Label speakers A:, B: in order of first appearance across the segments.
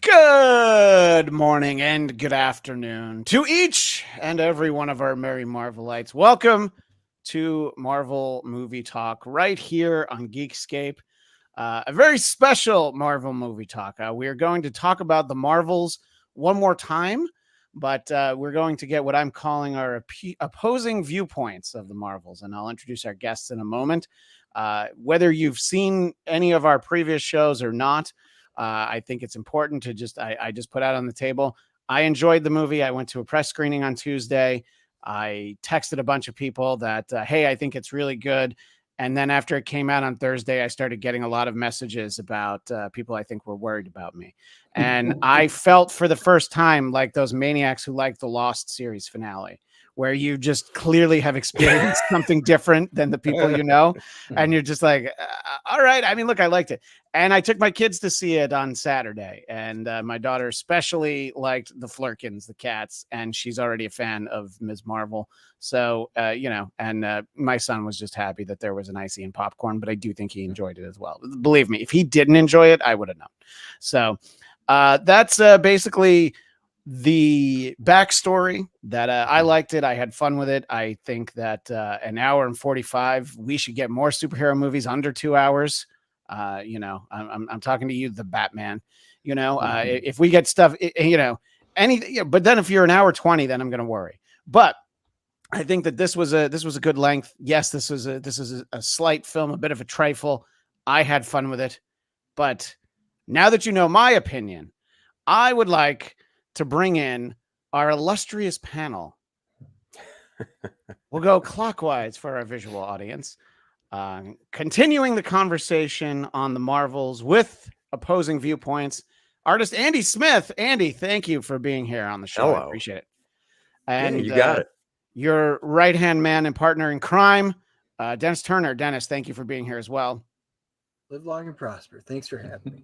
A: Good morning and good afternoon to each and every one of our merry Marvelites. Welcome to Marvel Movie Talk right here on Geekscape. A very special Marvel movie talk. We are going to talk about the Marvels one more time, but we're going to get what I'm calling our opposing viewpoints of the Marvels, and I'll introduce our guests in a moment. Whether you've seen any of our previous shows or not, I think it's important to I just put out on the table. I enjoyed the movie. I went to a press screening on Tuesday. I texted a bunch of people that, hey, I think it's really good. And then after it came out on Thursday, I started getting a lot of messages about people I think were worried about me. And I felt for the first time like those maniacs who liked the Lost series finale, where you just clearly have experienced something different than the people you know. And you're just like, all right. I mean, look, I liked it. And I took my kids to see it on Saturday. And my daughter especially liked the Flurkins, the cats, and she's already a fan of Ms. Marvel. So, my son was just happy that there was an icy and popcorn, but I do think he enjoyed it as well. Believe me, if he didn't enjoy it, I would have known. So that's basically the backstory that I liked it. I had fun with it. I think that an hour and 45, we should get more superhero movies under 2 hours. I'm talking to you, the Batman, if we get stuff, but then if you're an hour 20, then I'm going to worry. But I think that this was a good length. Yes, this is a slight film, a bit of a trifle. I had fun with it. But now that you know my opinion, I would like to bring in our illustrious panel. We'll go clockwise for our visual audience. Continuing the conversation on the Marvels with opposing viewpoints, artist Andy Smith. Andy, thank you for being here on the show.
B: Hello.
A: I appreciate it. And
B: you got it.
A: Your right-hand man and partner in crime, Dennis Turner. Dennis, thank you for being here as well.
C: Live long and prosper. Thanks for having me.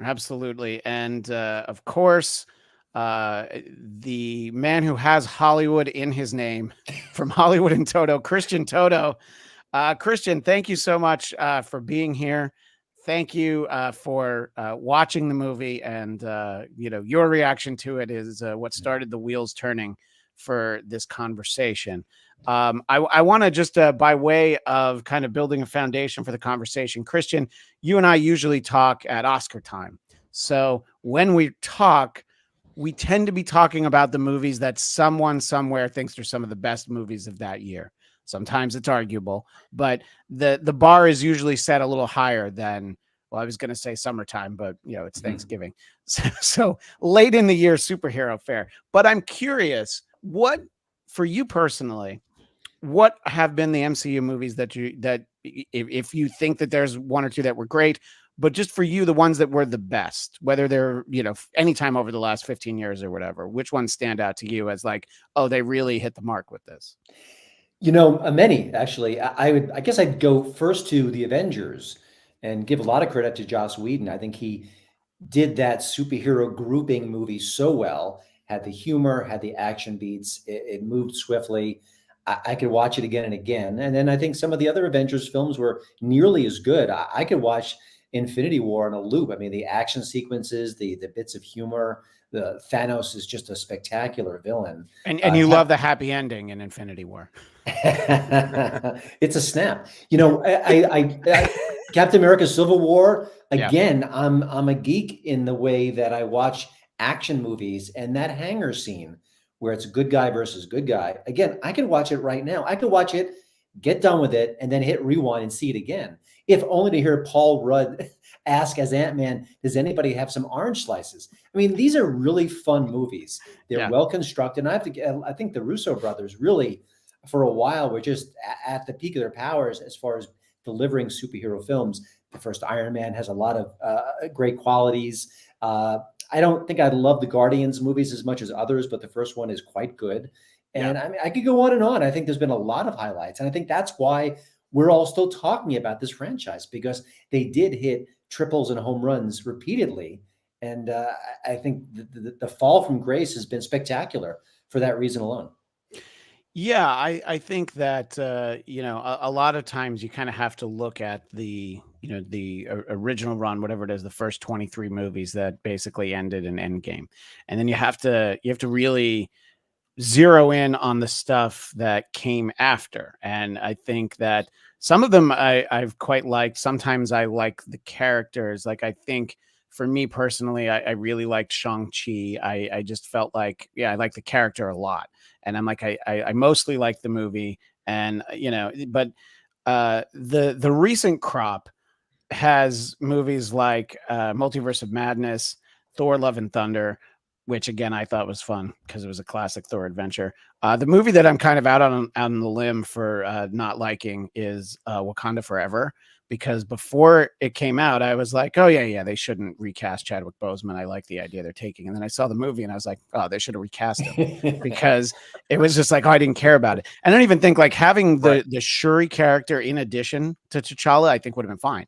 A: Absolutely. And of course, the man who has Hollywood in his name from Hollywood and Toto, Christian Toto. Christian, thank you so much for being here. Thank you for watching the movie, and your reaction to it is what started the wheels turning for this conversation. I want to just by way of kind of building a foundation for the conversation, Christian, you and I usually talk at Oscar time. So when we talk, we tend to be talking about the movies that someone somewhere thinks are some of the best movies of that year. Sometimes it's arguable, but the bar is usually set a little higher than, well, I was going to say summertime, but it's Thanksgiving. So late in the year superhero fare. But I'm curious, what for you personally, what have been the MCU movies that if you think that there's one or two that were great, but just for you, the ones that were the best, whether they're, anytime over the last 15 years or whatever, which ones stand out to you as like, oh, they really hit the mark with this?
D: Many actually. I guess I'd go first to the Avengers and give a lot of credit to Joss Whedon. I think he did that superhero grouping movie so well, had the humor, had the action beats, it moved swiftly. I could watch it again and again. And then I think some of the other Avengers films were nearly as good. I could watch Infinity War on a loop. I mean, the action sequences, the bits of humor, the Thanos is just a spectacular villain.
A: And you love the happy ending in Infinity War.
D: It's a snap. I Captain America Civil War, again, yeah. I'm a geek in the way that I watch action movies, and that hangar scene where it's good guy versus good guy. Again, I could watch it right now. I could watch it, get done with it, and then hit rewind and see it again. If only to hear Paul Rudd ask as Ant-Man, does anybody have some orange slices? I mean, these are really fun movies. They're well constructed. And I think the Russo brothers really, for a while, were just at the peak of their powers as far as delivering superhero films. The first Iron Man has a lot of great qualities. I don't think I love the Guardians movies as much as others, but the first one is quite good. And I mean, I could go on and on. I think there's been a lot of highlights. And I think that's why we're all still talking about this franchise, because they did hit triples and home runs repeatedly. And I think the fall from grace has been spectacular for that reason alone.
A: Yeah, I think that a lot of times you kind of have to look at the original run, whatever it is, the first 23 movies that basically ended in Endgame, and then you have to really zero in on the stuff that came after. And I think that some of them I've quite liked. Sometimes I like the characters. Like I think for me personally, I really liked Shang-Chi. I just felt like, yeah, I like the character a lot. And I'm like, I mostly like the movie. And but the recent crop has movies like Multiverse of Madness, Thor: Love and Thunder, which again I thought was fun because it was a classic Thor adventure. The movie that I'm kind of out on the limb for not liking is Wakanda Forever, because before it came out, I was like, oh yeah, they shouldn't recast Chadwick Boseman. I like the idea they're taking, and then I saw the movie and I was like, oh, they should have recast him because it was just like, oh, I didn't care about it. And I don't even think like having the Shuri character in addition to T'Challa, I think would have been fine.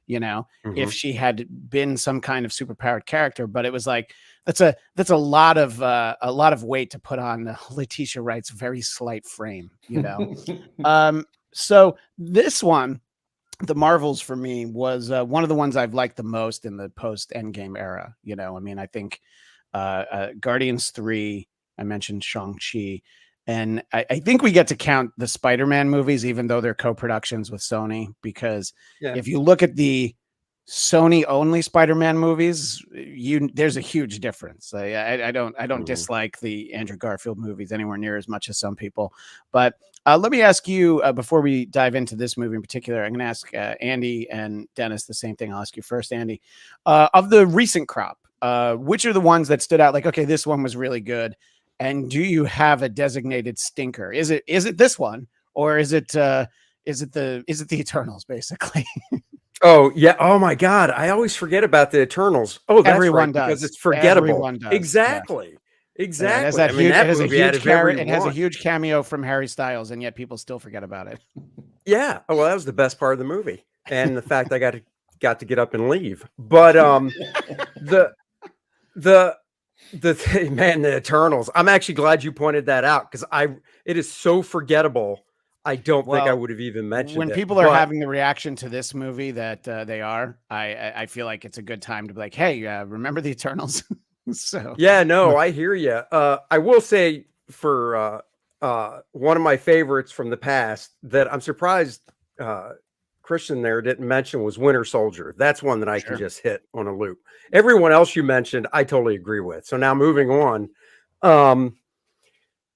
A: If she had been some kind of superpowered character, but it was like that's a lot of weight to put on Letitia Wright's very slight frame. So this one, the Marvels for me was one of the ones I've liked the most in the post Endgame era. I mean, I think Guardians 3, I mentioned Shang-Chi, and I think we get to count the Spider-Man movies, even though they're co-productions with Sony, because if you look at the Sony only Spider-Man movies, there's a huge difference. I don't dislike the Andrew Garfield movies anywhere near as much as some people. But let me ask you before we dive into this movie in particular, I'm going to ask Andy and Dennis the same thing. I'll ask you first, Andy. Of the recent crop, which are the ones that stood out? Like, okay, this one was really good. And do you have a designated stinker? Is it this one, or is it the Eternals, basically?
B: Oh yeah. Oh my God. I always forget about the Eternals. Oh, that's
A: Everyone
B: right,
A: does.
B: because it's forgettable.
A: Everyone does.
B: Exactly.
A: Yeah.
B: Exactly.
A: That movie
B: it
A: has a huge cameo from Harry Styles, and yet people still forget about it.
B: Yeah. Oh, well, that was the best part of the movie, and the fact I got to get up and leave. But the man, the Eternals. I'm actually glad you pointed that out, because it is so forgettable. I don't think I would have even mentioned
A: when
B: it.
A: People are having the reaction to this movie that they are. I feel like it's a good time to be like, hey, remember the Eternals? So
B: yeah, no, I hear you. I will say for one of my favorites from the past that I'm surprised Christian there didn't mention was Winter Soldier. That's one that I can just hit on a loop. Everyone else you mentioned, I totally agree with. So now moving on.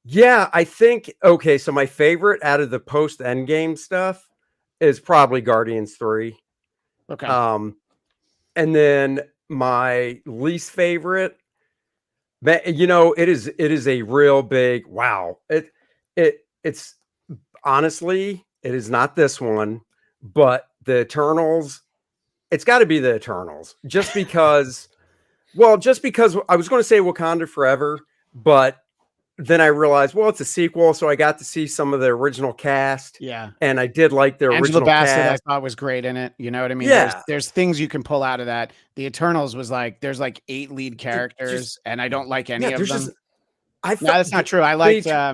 B: Yeah, I think, okay, so my favorite out of the post Endgame stuff is probably Guardians 3.
A: Okay.
B: And then my least favorite, it is a real big wow. It's honestly, it is not this one, but the Eternals. It's got to be the Eternals, just because I was going to say Wakanda Forever, but then I realized, well, it's a sequel, so I got to see some of the original cast.
A: Yeah.
B: And I did like the
A: Angela
B: original
A: Bassett,
B: cast.
A: I thought was great in it. You know what I mean?
B: Yeah.
A: There's things you can pull out of that. The Eternals was like, there's like 8 lead characters, and I don't like any of them. No, that's not true. I liked I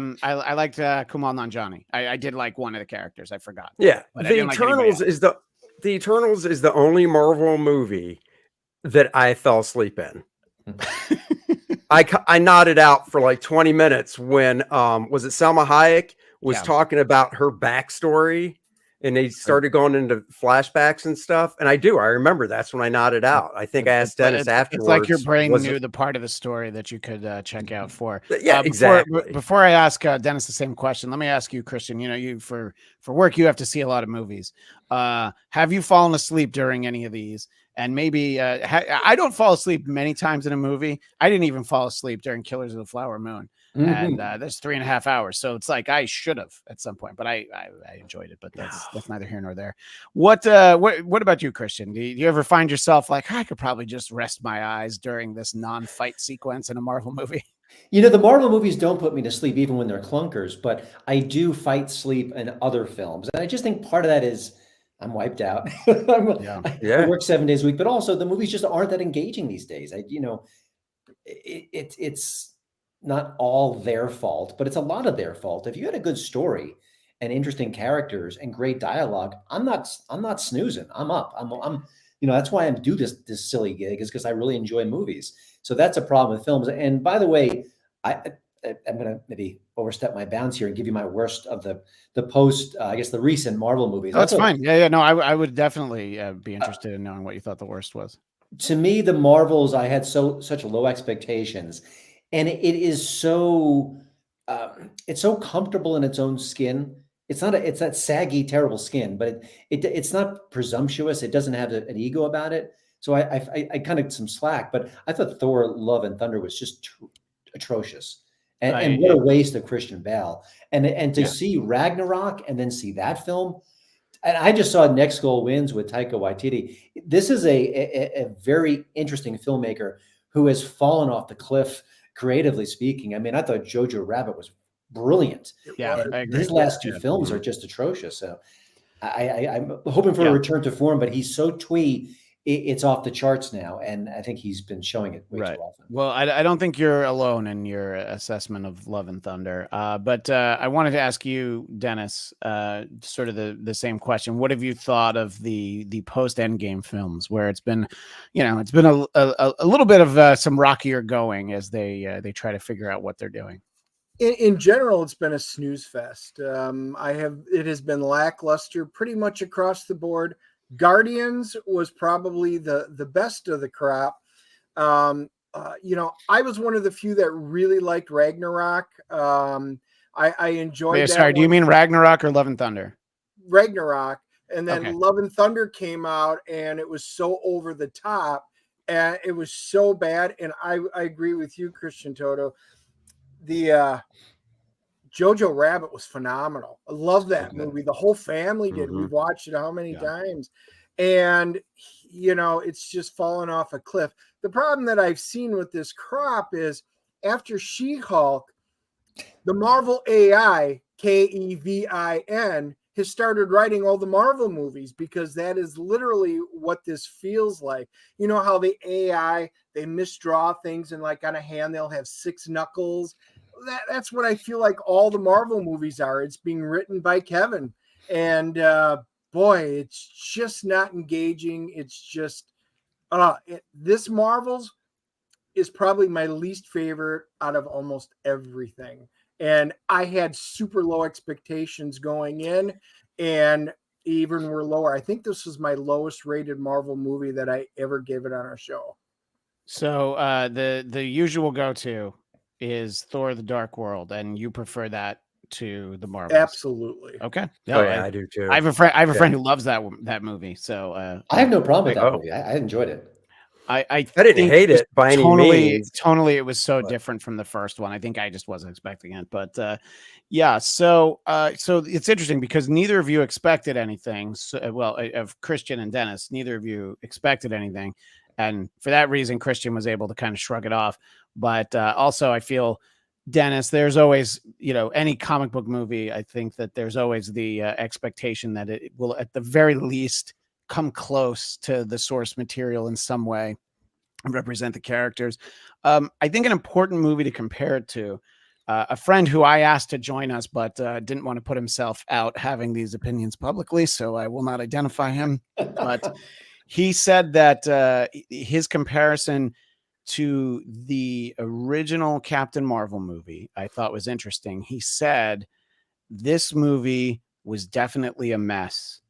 A: liked Kumail Nanjiani. I did like one of the characters. I forgot.
B: Yeah.
A: But
B: The Eternals is the only Marvel movie that I fell asleep in. I nodded out for like 20 minutes when was it Salma Hayek was talking about her backstory, and they started going into flashbacks and stuff. And I remember that's when I nodded out. I think I asked Dennis afterwards.
A: It's like your brain knew the part of the story that you could check out for.
B: Yeah, exactly.
A: Before I ask Dennis the same question, let me ask you, Christian. You for work, you have to see a lot of movies. Have you fallen asleep during any of these? And maybe I don't fall asleep many times in a movie. I didn't even fall asleep during Killers of the Flower Moon. And that's 3.5 hours. So it's like I should have at some point, but I enjoyed it. But that's neither here nor there. What about you, Christian? Do you ever find yourself like, I could probably just rest my eyes during this non-fight sequence in a Marvel movie?
D: The Marvel movies don't put me to sleep even when they're clunkers, but I do fight sleep in other films. And I just think part of that is I'm wiped out. I work 7 days a week, but also the movies just aren't that engaging these days. not all their fault, but it's a lot of their fault. If you had a good story and interesting characters and great dialogue, I'm not snoozing. I'm up. I'm that's why I do this silly gig, is because I really enjoy movies. So that's a problem with films. And by the way, I'm going to maybe overstep my bounds here and give you my worst of the post, I guess the recent Marvel movies.
A: That's fine. Yeah. No, I would definitely be interested in knowing what you thought the worst was.
D: To me, the Marvels, I had such low expectations, and it is so it's so comfortable in its own skin. It's that saggy, terrible skin, but it's not presumptuous. It doesn't have an ego about it. So I kind of some slack, but I thought Thor: Love and Thunder was just atrocious, and what a waste of Christian Bale. And to see Ragnarok and then see that film. And I just saw Next Goal Wins with Taika Waititi. This is a very interesting filmmaker who has fallen off the cliff, creatively speaking. I mean, I thought Jojo Rabbit was brilliant.
A: Yeah, I agree.
D: His last two films are just atrocious. So I'm hoping for a return to form, but he's so twee. It's off the charts now, and I think he's been showing it way too often.
A: Well, I don't think you're alone in your assessment of Love and Thunder, but I wanted to ask you, Dennis, sort of the same question. What have you thought of the post Endgame films, where it's been a little bit of some rockier going as they try to figure out what they're doing?
E: In general, it's been a snooze fest. It has been lackluster pretty much across the board. Guardians was probably the best of the crop. I was one of the few that really liked Ragnarok. I enjoyed that.
A: Sorry, do you mean Ragnarok or Love and Thunder?
E: Ragnarok. And then Love and Thunder came out, and it was so over the top, and it was so bad. And I agree with you, Christian Toto. The Jojo Rabbit was phenomenal. I love that movie. The whole family did. We've watched it how many times? And, it's just fallen off a cliff. The problem that I've seen with this crop is after She-Hulk, the Marvel AI, Kevin, has started writing all the Marvel movies, because that is literally what this feels like. You know how the AI, they misdraw things, and like on a hand, they'll have 6 knuckles. That's what I feel like all the Marvel movies are. It's being written by Kevin, and boy, it's just not engaging. It's just this Marvel's is probably my least favorite out of almost everything. And I had super low expectations going in, and even were lower. I think this was my lowest rated Marvel movie that I ever gave it on our show.
A: So the usual go-to is Thor: The Dark World, and you prefer that to the Marvels?
E: Absolutely.
A: Okay.
B: Yeah, I do too.
A: I have a friend who loves that movie. So
D: I have no problem with that movie. I enjoyed it.
A: I
B: didn't hate it by any means.
A: Tonally, it was so different from the first one. I think I just wasn't expecting it. But so it's interesting because neither of you expected anything. So, of Christian and Dennis, neither of you expected anything. And for that reason, Christian was able to kind of shrug it off. But also, I feel, Dennis, there's always, any comic book movie, I think that there's always the expectation that it will, at the very least, come close to the source material in some way and represent the characters. I think an important movie to compare it to, a friend who I asked to join us, but didn't want to put himself out having these opinions publicly, so I will not identify him. But he said that his comparison to the original Captain Marvel movie, I thought was interesting. He said this movie was definitely a mess,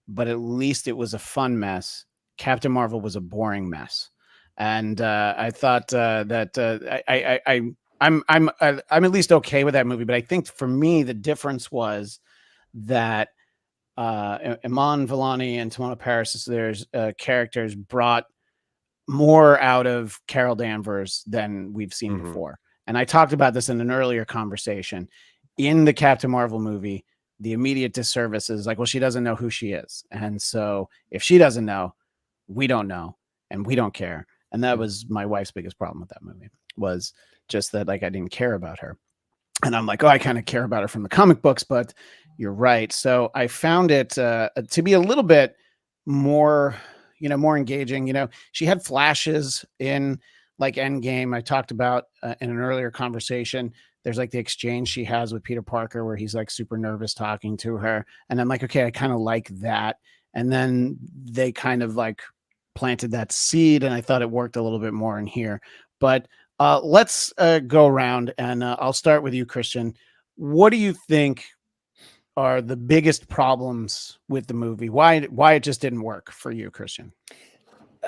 A: but at least it was a fun mess. Captain Marvel was a boring mess. And I thought that I'm at least okay with that movie. But I think for me, the difference was that Iman Vellani and Timon Paris, there's characters brought more out of Carol Danvers than we've seen before. And I talked about this in an earlier conversation. In the Captain Marvel movie, the immediate disservice is like, well, she doesn't know who she is. And so if she doesn't know, we don't know, and we don't care. And that was my wife's biggest problem with that movie, was just that, like, I didn't care about her. And I'm like, oh, I kind of care about her from the comic books, but you're right. So I found it to be a little bit more, more engaging. She had flashes in like Endgame, I talked about in an earlier conversation. There's like the exchange she has with Peter Parker where he's like super nervous talking to her. And I'm like, okay, I kind of like that. And then they kind of like planted that seed, and I thought it worked a little bit more in here. But let's go around, and I'll start with you, Christian. What do you think are the biggest problems with the movie? Why it just didn't work for you, Christian?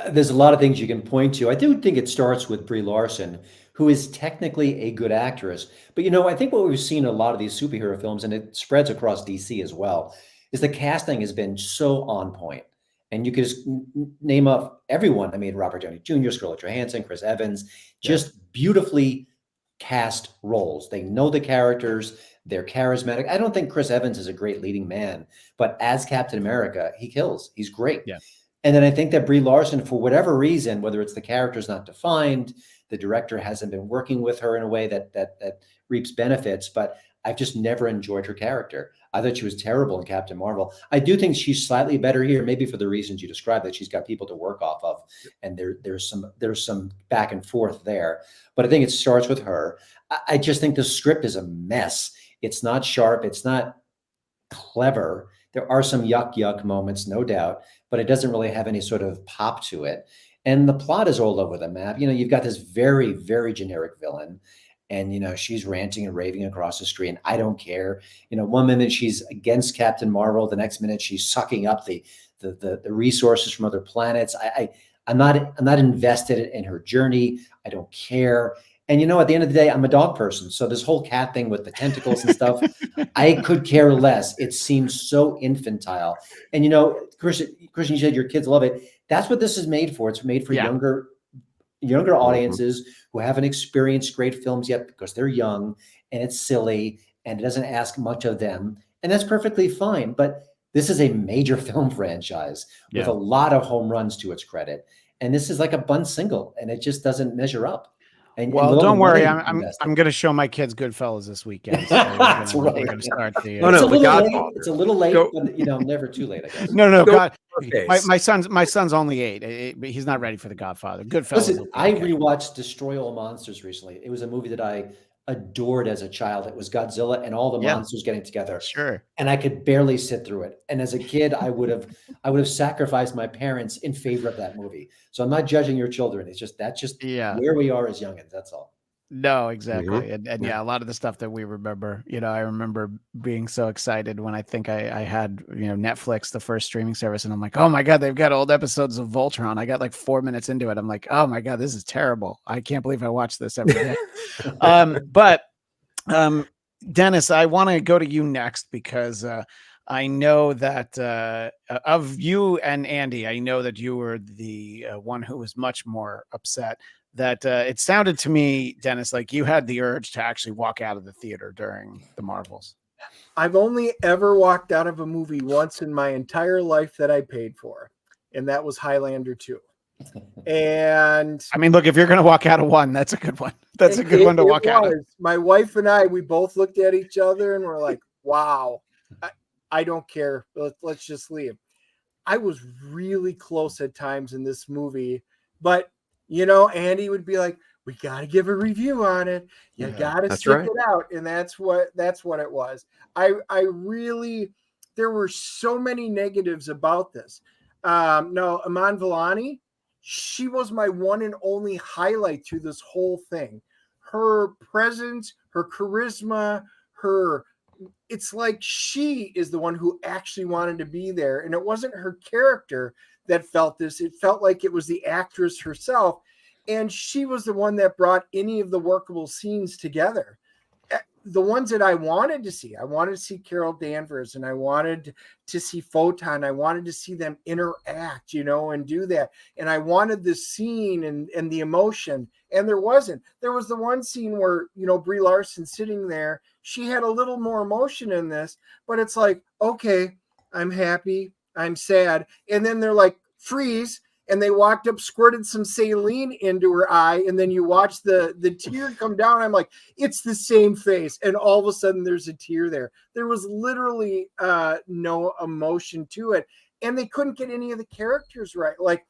D: There's a lot of things you can point to. I do think it starts with Brie Larson, who is technically a good actress. But I think what we've seen in a lot of these superhero films, and it spreads across DC as well, is the casting has been so on point. And you could just name up everyone. I mean, Robert Downey Jr., Scarlett Johansson, Chris Evans, just beautifully cast roles. They know the characters. They're charismatic. I don't think Chris Evans is a great leading man, but as Captain America, he kills. He's great.
A: Yeah.
D: And then I think that Brie Larson, for whatever reason, whether it's the character's not defined, the director hasn't been working with her in a way that reaps benefits, but I've just never enjoyed her character. I thought she was terrible in Captain Marvel. I do think she's slightly better here, maybe for the reasons you described, that she's got people to work off of, and there's some back and forth there. But I think it starts with her. I just think the script is a mess. It's not sharp. It's not clever. There are some yuck moments, no doubt, but it doesn't really have any sort of pop to it. And the plot is all over the map. You've got this very, very generic villain, and she's ranting and raving across the street, and I don't care. One minute she's against Captain Marvel, the next minute she's sucking up the resources from other planets. I'm not invested in her journey. I don't care. And at the end of the day, I'm a dog person. So this whole cat thing with the tentacles and stuff, I could care less. It seems so infantile. And Christian, you said your kids love it. That's what this is made for. It's made for younger audiences who haven't experienced great films yet because they're young, and it's silly, and it doesn't ask much of them. And that's perfectly fine. But this is a major film franchise with a lot of home runs to its credit. And this is like a Bond single, and it just doesn't measure up. And
A: don't worry, I'm going to show my kids Goodfellas this weekend. So
D: That's right.
A: We're going to start the.
D: It's a little late, but never too late, I guess.
A: No, God, my son's only 8. He's not ready for the Godfather. Goodfellas.
D: Listen, I rewatched Destroy All Monsters recently. It was a movie that I adored as a child. It was Godzilla and all the monsters getting together.
A: Sure.
D: And I could barely sit through it. And as a kid, I would have sacrificed my parents in favor of that movie. So I'm not judging your children. It's just where we are as youngins. That's all.
A: No, exactly. And a lot of the stuff that we remember, I remember being so excited when I think I had, Netflix, the first streaming service, and I'm like, oh my God, they've got old episodes of Voltron. I got like 4 minutes into it. I'm like, oh my God, this is terrible. I can't believe I watch this every day. But Dennis, I want to go to you next because I know that of you and Andy, I know that you were the one who was much more upset. That it sounded to me, Dennis, like you had the urge to actually walk out of the theater during the Marvels.
E: I've only ever walked out of a movie once in my entire life that I paid for, and that was Highlander 2. And
A: I mean, look, if you're going to walk out of one, that's a good one. That's a good one to walk out of.
E: My wife and I, we both looked at each other and we're like, wow, I don't care. Let's just leave. I was really close at times in this movie, but Andy would be like, we got to give a review on it. You got to stick it out. And that's what it was. I really, there were so many negatives about this. No, Iman Vellani, she was my one and only highlight through this whole thing. Her presence, her charisma, it's like she is the one who actually wanted to be there. And it wasn't her character that felt this. It felt like it was the actress herself. And she was the one that brought any of the workable scenes together. The ones that I wanted to see Carol Danvers, and I wanted to see Photon. I wanted to see them interact, and do that. And I wanted the scene and the emotion. And there wasn't. There was the one scene where, Brie Larson sitting there, she had a little more emotion in this, but it's like, okay, I'm happy, I'm sad. And then they're like, freeze. And they walked up, squirted some saline into her eye, and then you watch the tear come down. I'm like, it's the same face. And all of a sudden there's a tear there. There was literally no emotion to it. And they couldn't get any of the characters right. Like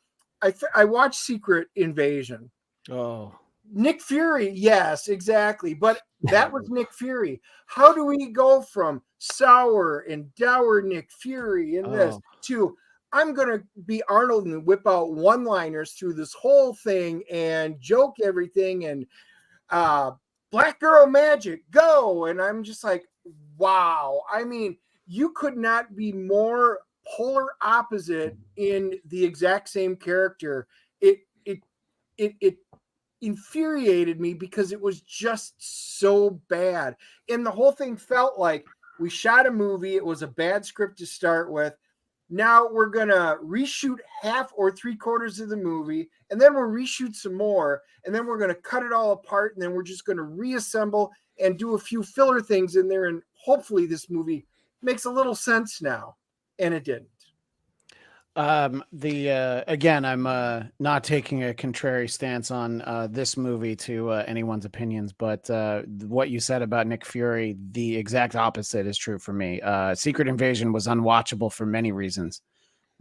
E: I watched Secret Invasion,
A: Oh,
E: Nick Fury, yes, exactly. But that was Nick Fury. How do we go from sour and dour Nick Fury in this to I'm going to be Arnold and whip out one-liners through this whole thing and joke everything and Black Girl Magic, go. And I'm just like, wow. I mean, you could not be more polar opposite in the exact same character. It infuriated me because it was just so bad. And the whole thing felt like we shot a movie. It was a bad script to start with. Now we're going to reshoot half or 3/4 of the movie, and then we'll reshoot some more, and then we're going to cut it all apart, and then we're just going to reassemble and do a few filler things in there, and hopefully this movie makes a little sense now. And it didn't.
A: Again, I'm not taking a contrary stance on this movie to anyone's opinions, but what you said about Nick Fury, the exact opposite is true for me. Secret Invasion was unwatchable for many reasons.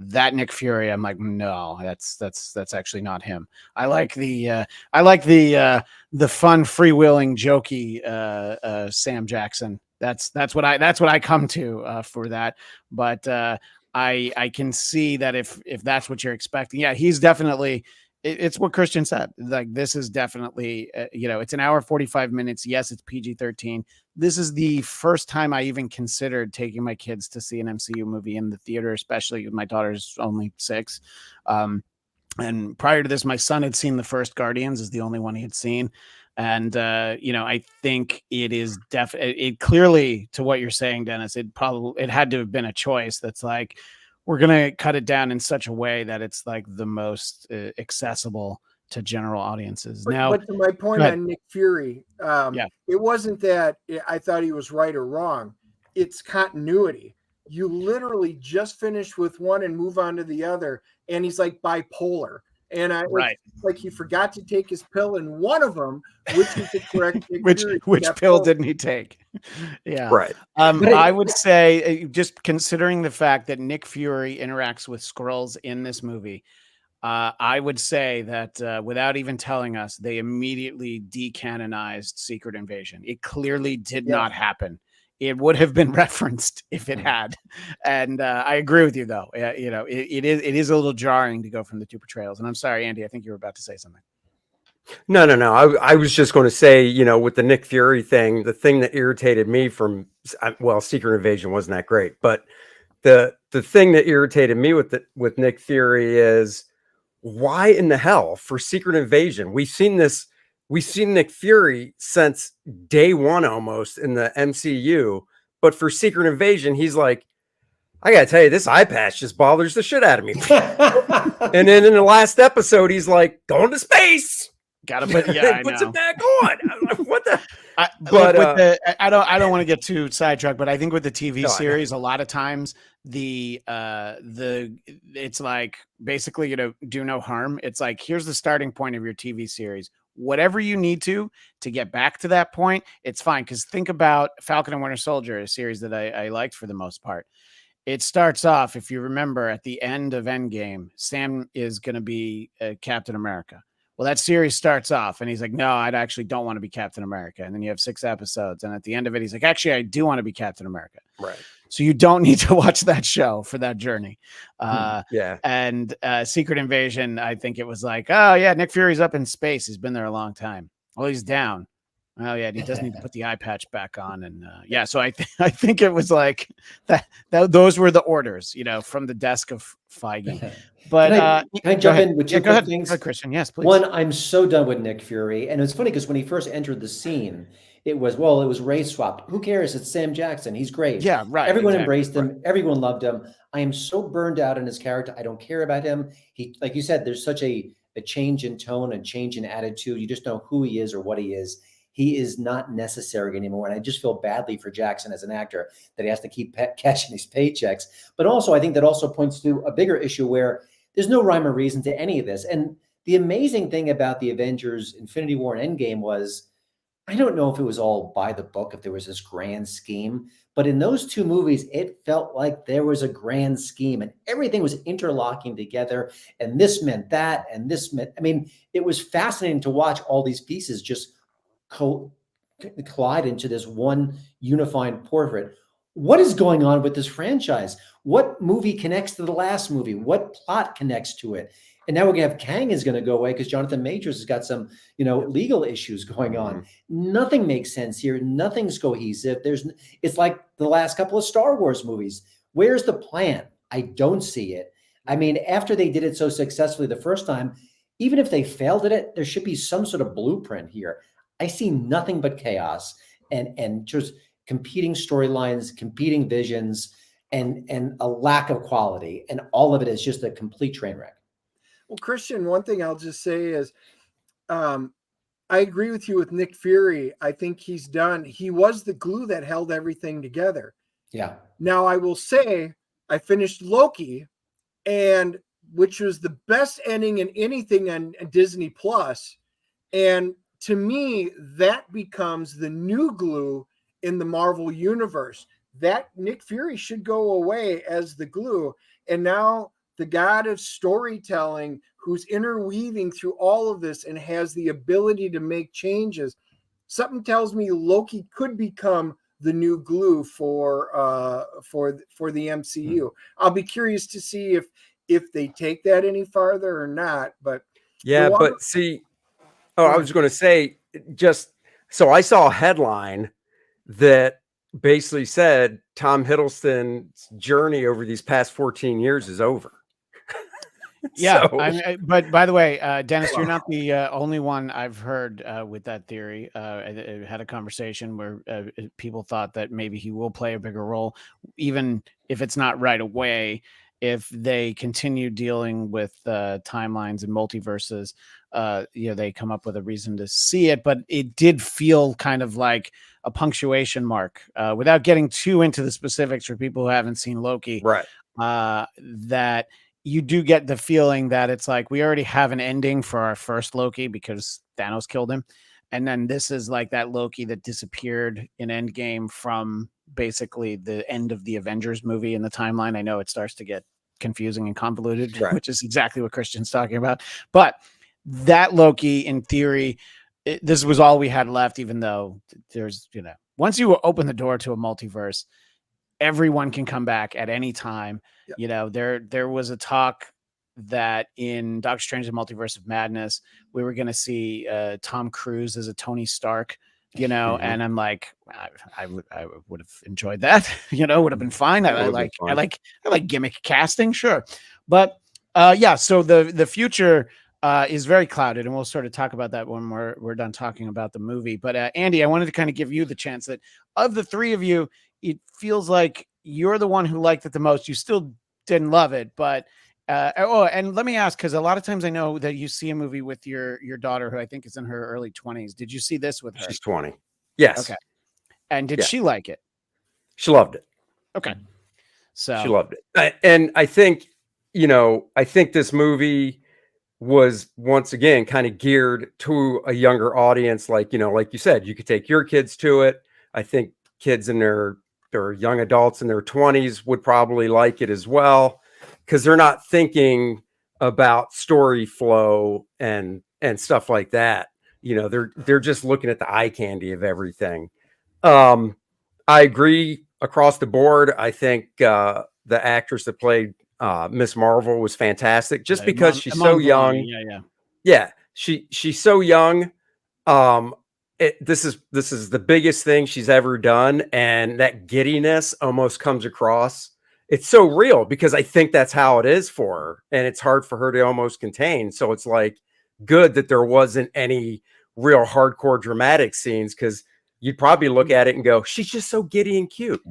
A: That Nick Fury, I'm like, no, that's actually not him. I like the fun, freewheeling, jokey Sam Jackson. That's what I come to for that. But I can see that if that's what you're expecting, yeah, he's definitely. It's what Christian said. Like, this is definitely, it's an hour 45 minutes. Yes, it's PG-13. This is the first time I even considered taking my kids to see an MCU movie in the theater, especially my daughter's only 6. And prior to this, my son had seen the first Guardians, is the only one he had seen. And, I think it is it clearly, to what you're saying, Dennis, it had to have been a choice that's like, we're going to cut it down in such a way that it's like the most accessible to general audiences.
E: But to my point on Nick Fury, it wasn't that I thought he was right or wrong. It's continuity. You literally just finish with one and move on to the other. And he's like bipolar. And like he forgot to take his pill in one of them, which is the correct
A: which pill didn't he take? Yeah,
B: right.
A: I would say, just considering the fact that Nick Fury interacts with Skrulls in this movie, I would say that without even telling us, they immediately decanonized Secret Invasion. It clearly did not happen. It would have been referenced if it had. And I agree with you, though. It is a little jarring to go from the two portrayals. And I'm sorry, Andy, I think you were about to say something.
B: No. I was just going to say, with the Nick Fury thing, the thing that irritated me Secret Invasion wasn't that great. But the thing that irritated me with Nick Fury is, why in the hell for Secret Invasion? We've seen Nick Fury since day one almost in the MCU, but for Secret Invasion, he's like, I gotta tell you, this eye patch just bothers the shit out of me. And then in the last episode, he's like, going to space.
A: Gotta put puts
B: it back on. What the?
A: I don't want to get too sidetracked, but I think with the TV series, a lot of times it's like basically, do no harm. It's like, here's the starting point of your TV series. Whatever you need to get back to that point, it's fine. Because think about Falcon and Winter Soldier, a series that I liked for the most part. It starts off, if you remember, at the end of Endgame, Sam is going to be Captain America. Well, that series starts off and he's like, no, I actually don't want to be Captain America. And then you have 6 episodes. And at the end of it, he's like, actually, I do want to be Captain America.
B: Right.
A: So you don't need to watch that show for that journey. And Secret Invasion, I think it was like, oh, yeah, Nick Fury's up in space. He's been there a long time. Well, he's down. Oh, yeah, he does need to put the eye patch back on. And so I think it was like that those were the orders, from the desk of Feige. But
D: can I jump in with two quick things?
A: Go ahead, Christian. Yes, please.
D: One, I'm so done with Nick Fury. And it's funny because when he first entered the scene, it was race swapped. Who cares? It's Sam Jackson. He's great.
A: Yeah, right.
D: Everyone embraced him. Right. Everyone loved him. I am so burned out in his character. I don't care about him. He, like you said, there's such a change in tone, a change in attitude. You just know who he is or what he is. He is not necessary anymore. And I just feel badly for Jackson as an actor that he has to keep cashing these paychecks. But also, I think that also points to a bigger issue where there's no rhyme or reason to any of this. And the amazing thing about the Avengers Infinity War and Endgame was, I don't know if it was all by the book, if there was this grand scheme, but in those two movies, it felt like there was a grand scheme and everything was interlocking together. And this meant that, and this meant, I mean, it was fascinating to watch all these pieces just collide into this one unified portrait. What is going on with this franchise? What movie connects to the last movie? What plot connects to it? And now we're gonna have Kang is gonna go away because Jonathan Majors has got some, legal issues going on. Nothing makes sense here. Nothing's cohesive. It's like the last couple of Star Wars movies. Where's the plan? I don't see it. I mean, after they did it so successfully the first time, even if they failed at it, there should be some sort of blueprint here. I see nothing but chaos and just competing storylines, competing visions, and a lack of quality. And all of it is just a complete train wreck.
E: Well, Christian, one thing I'll just say is I agree with you with Nick Fury. I think he was the glue that held everything together.
D: Yeah.
E: Now, I will say I finished Loki, and which was the best ending in anything on Disney Plus. And to me, that becomes the new glue in the Marvel universe. That Nick Fury should go away as the glue. And now the god of storytelling who's interweaving through all of this and has the ability to make changes. Something tells me Loki could become the new glue for the MCU. I'll be curious to see if they take that any farther or not. But
B: yeah, but see, I was going to say, just so I saw a headline that basically said Tom Hiddleston's journey over these past 14 years is over.
A: Yeah, but by the way, Dennis, you're not the only one I've heard with that theory. I had a conversation where people thought that maybe he will play a bigger role, even if it's not right away. If they continue dealing with timelines and multiverses, they come up with a reason to see it. But it did feel kind of like a punctuation mark, without getting too into the specifics for people who haven't seen Loki.
B: Right.
A: That you do get the feeling that it's like we already have an ending for our first Loki because Thanos killed him. And then this is like that Loki that disappeared in Endgame from basically the end of the Avengers movie in the timeline. I know it starts to get confusing and convoluted, right, which is exactly what Christian's talking about. But that Loki, in theory, this was all we had left, even though there's, once you open the door to a multiverse, everyone can come back at any time. Yep. There was a talk that in Doctor Strange and Multiverse of Madness, we were going to see Tom Cruise as a Tony Stark, and I'm like, I would have enjoyed that, would have been fine. I like gimmick casting. Sure. But so the future is very clouded, and we'll sort of talk about that when we're done talking about the movie. But Andy, I wanted to kind of give you the chance that of the three of you, it feels like you're the one who liked it the most. You still didn't love it, but and let me ask, because a lot of times I know that you see a movie with your daughter, who I think is in her early 20s. Did you see this with her?
B: She's 20. Yes.
A: Okay. And did she like it?
B: She loved it.
A: Okay. So
B: she loved it. And I think, I think this movie was once again kind of geared to a younger audience. Like you said, you could take your kids to it. I think kids in their young adults in their 20s would probably like it as well, because they're not thinking about story flow and stuff like that. They're just looking at the eye candy of everything. I agree across the board. I think the actress that played Miss Marvel was fantastic, just because she's so young. Yeah. She's so young. This is the biggest thing she's ever done, and that giddiness almost comes across. It's so real, because I think that's how it is for her, and it's hard for her to almost contain. So it's like good that there wasn't any real hardcore dramatic scenes, because you'd probably look at it and go, she's just so giddy and cute.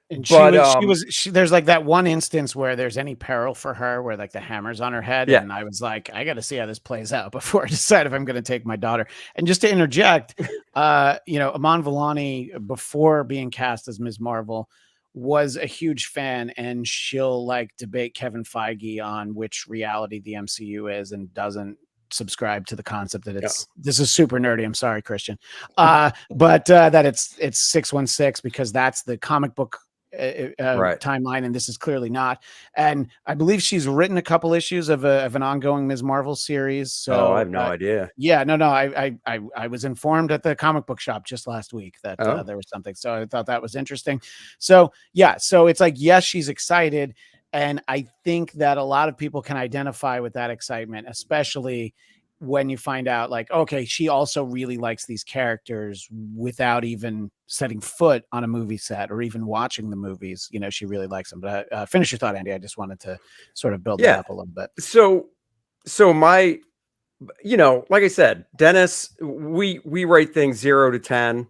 A: And there's like that one instance where there's any peril for her, where like the hammer's on her head. Yeah. And I was like, I got to see how this plays out before I decide if I'm going to take my daughter. And just to interject, Iman Vellani, before being cast as Ms. Marvel, was a huge fan, and she'll like debate Kevin Feige on which reality the MCU is and doesn't, subscribe to the concept that this is super nerdy. I'm sorry, Christian. But that it's 616 because that's the comic book timeline, and this is clearly not. And I believe she's written a couple issues of an ongoing Ms. Marvel series. So
B: I have no idea.
A: Yeah, no. I was informed at the comic book shop just last week that there was something. So I thought that was interesting. So yeah, so it's like, yes, she's excited. And I think that a lot of people can identify with that excitement, especially when you find out like, okay, she also really likes these characters without even setting foot on a movie set or even watching the movies. You know, she really likes them. But finish your thought, Andy. I just wanted to sort of build that up a little bit.
B: So my, you know, like I said, Dennis, we rate things 0 to 10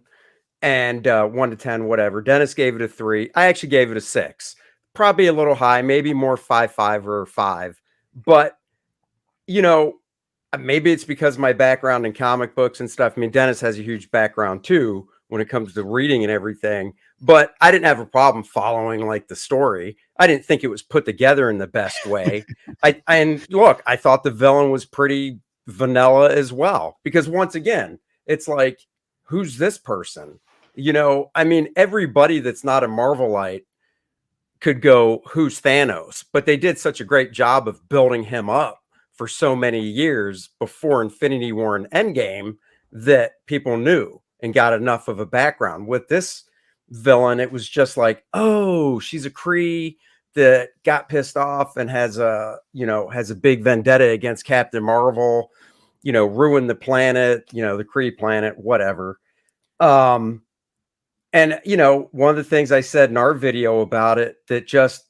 B: and 1 to 10, whatever. Dennis gave it a 3. I actually gave it a 6. Probably a little high, maybe more 5.5 or 5. But, you know, maybe it's because of my background in comic books and stuff. I mean, Dennis has a huge background too when it comes to reading and everything. But I didn't have a problem following like the story. I didn't think it was put together in the best way. And look, I thought the villain was pretty vanilla as well. Because once again, it's like, who's this person? You know, I mean, everybody that's not a Marvelite could go, who's Thanos? But they did such a great job of building him up for so many years before Infinity War and Endgame that people knew and got enough of a background. With this villain, it was just like, oh, she's a Kree that got pissed off and has a big vendetta against Captain Marvel, you know, ruined the planet, you know, the Kree planet, whatever. And, you know, one of the things I said in our video about it that just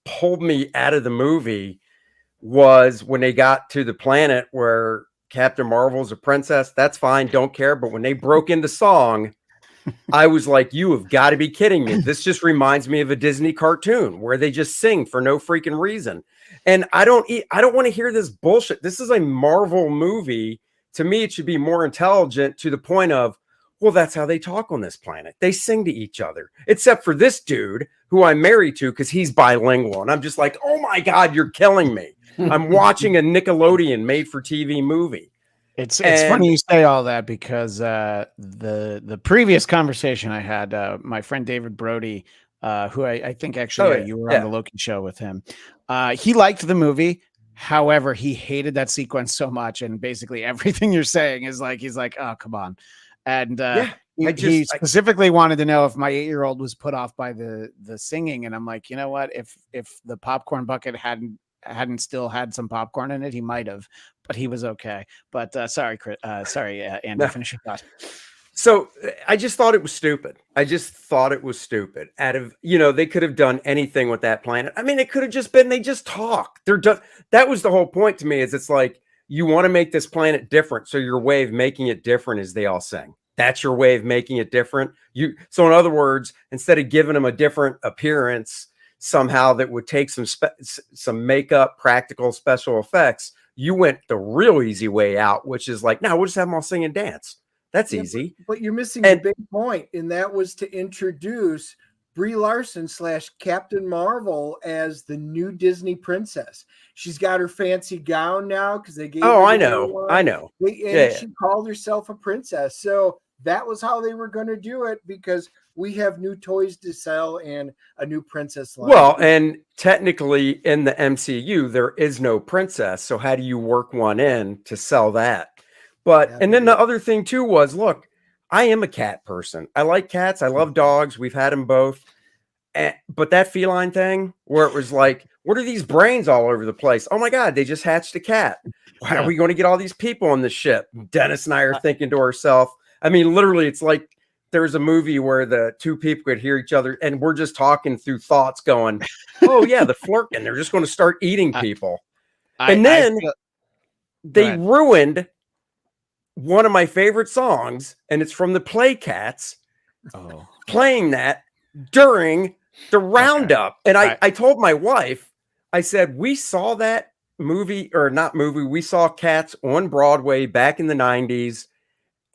B: pulled me out of the movie was when they got to the planet where Captain Marvel's a princess. That's fine. Don't care. But when they broke into song, I was like, you have got to be kidding me. This just reminds me of a Disney cartoon where they just sing for no freaking reason. And I don't want to hear this bullshit. This is a Marvel movie. To me, it should be more intelligent to the point of, well, that's how they talk on this planet. They sing to each other, except for this dude who I'm married to because he's bilingual. And I'm just like, oh my God, you're killing me. I'm watching a Nickelodeon made-for-TV movie.
A: It's funny you say all that because the previous conversation I had, my friend David Brody, who I think actually you were on the Loki show with him. He liked the movie. However, he hated that sequence so much, and basically everything you're saying is like he's like, oh, come on. And he specifically wanted to know if my 8-year-old was put off by the singing, and I'm like, you know what? If the popcorn bucket hadn't still had some popcorn in it, he might have, but he was okay. But sorry, Andy, finish your thought.
B: So I just thought it was stupid. Out of, you know, they could have done anything with that planet. I mean, it could have just been, they just talk. They're done. That was the whole point to me, is it's like, you want to make this planet different. So your way of making it different is they all sing. That's your way of making it different. So in other words, instead of giving them a different appearance, somehow that would take some makeup, practical special effects, you went the real easy way out, which is like, no, we'll just have them all sing and dance. That's easy.
E: But you're missing a big point, and that was to introduce Brie Larson / Captain Marvel as the new Disney princess. She's got her fancy gown now because they gave.
B: Oh, I know.
E: She called herself a princess, so that was how they were going to do it, because we have new toys to sell and a new princess line.
B: Well, and technically in the MCU, there is no princess. So how do you work one in to sell that? But, and then the other thing too was, look, I am a cat person. I like cats. I love dogs. We've had them both. But that feline thing where it was like, what are these brains all over the place? Oh my God, they just hatched a cat. Why are we going to get all these people on the ship? Dennis and I are thinking to ourselves, I mean, literally, it's like there's a movie where the two people could hear each other and we're just talking through thoughts going, oh yeah, the flirting. They're just going to start eating people. And then they ruined one of my favorite songs, and it's from the Playcats, playing that during the roundup. And I told my wife, I said, we saw that movie, or not movie, we saw Cats on Broadway back in the 90s.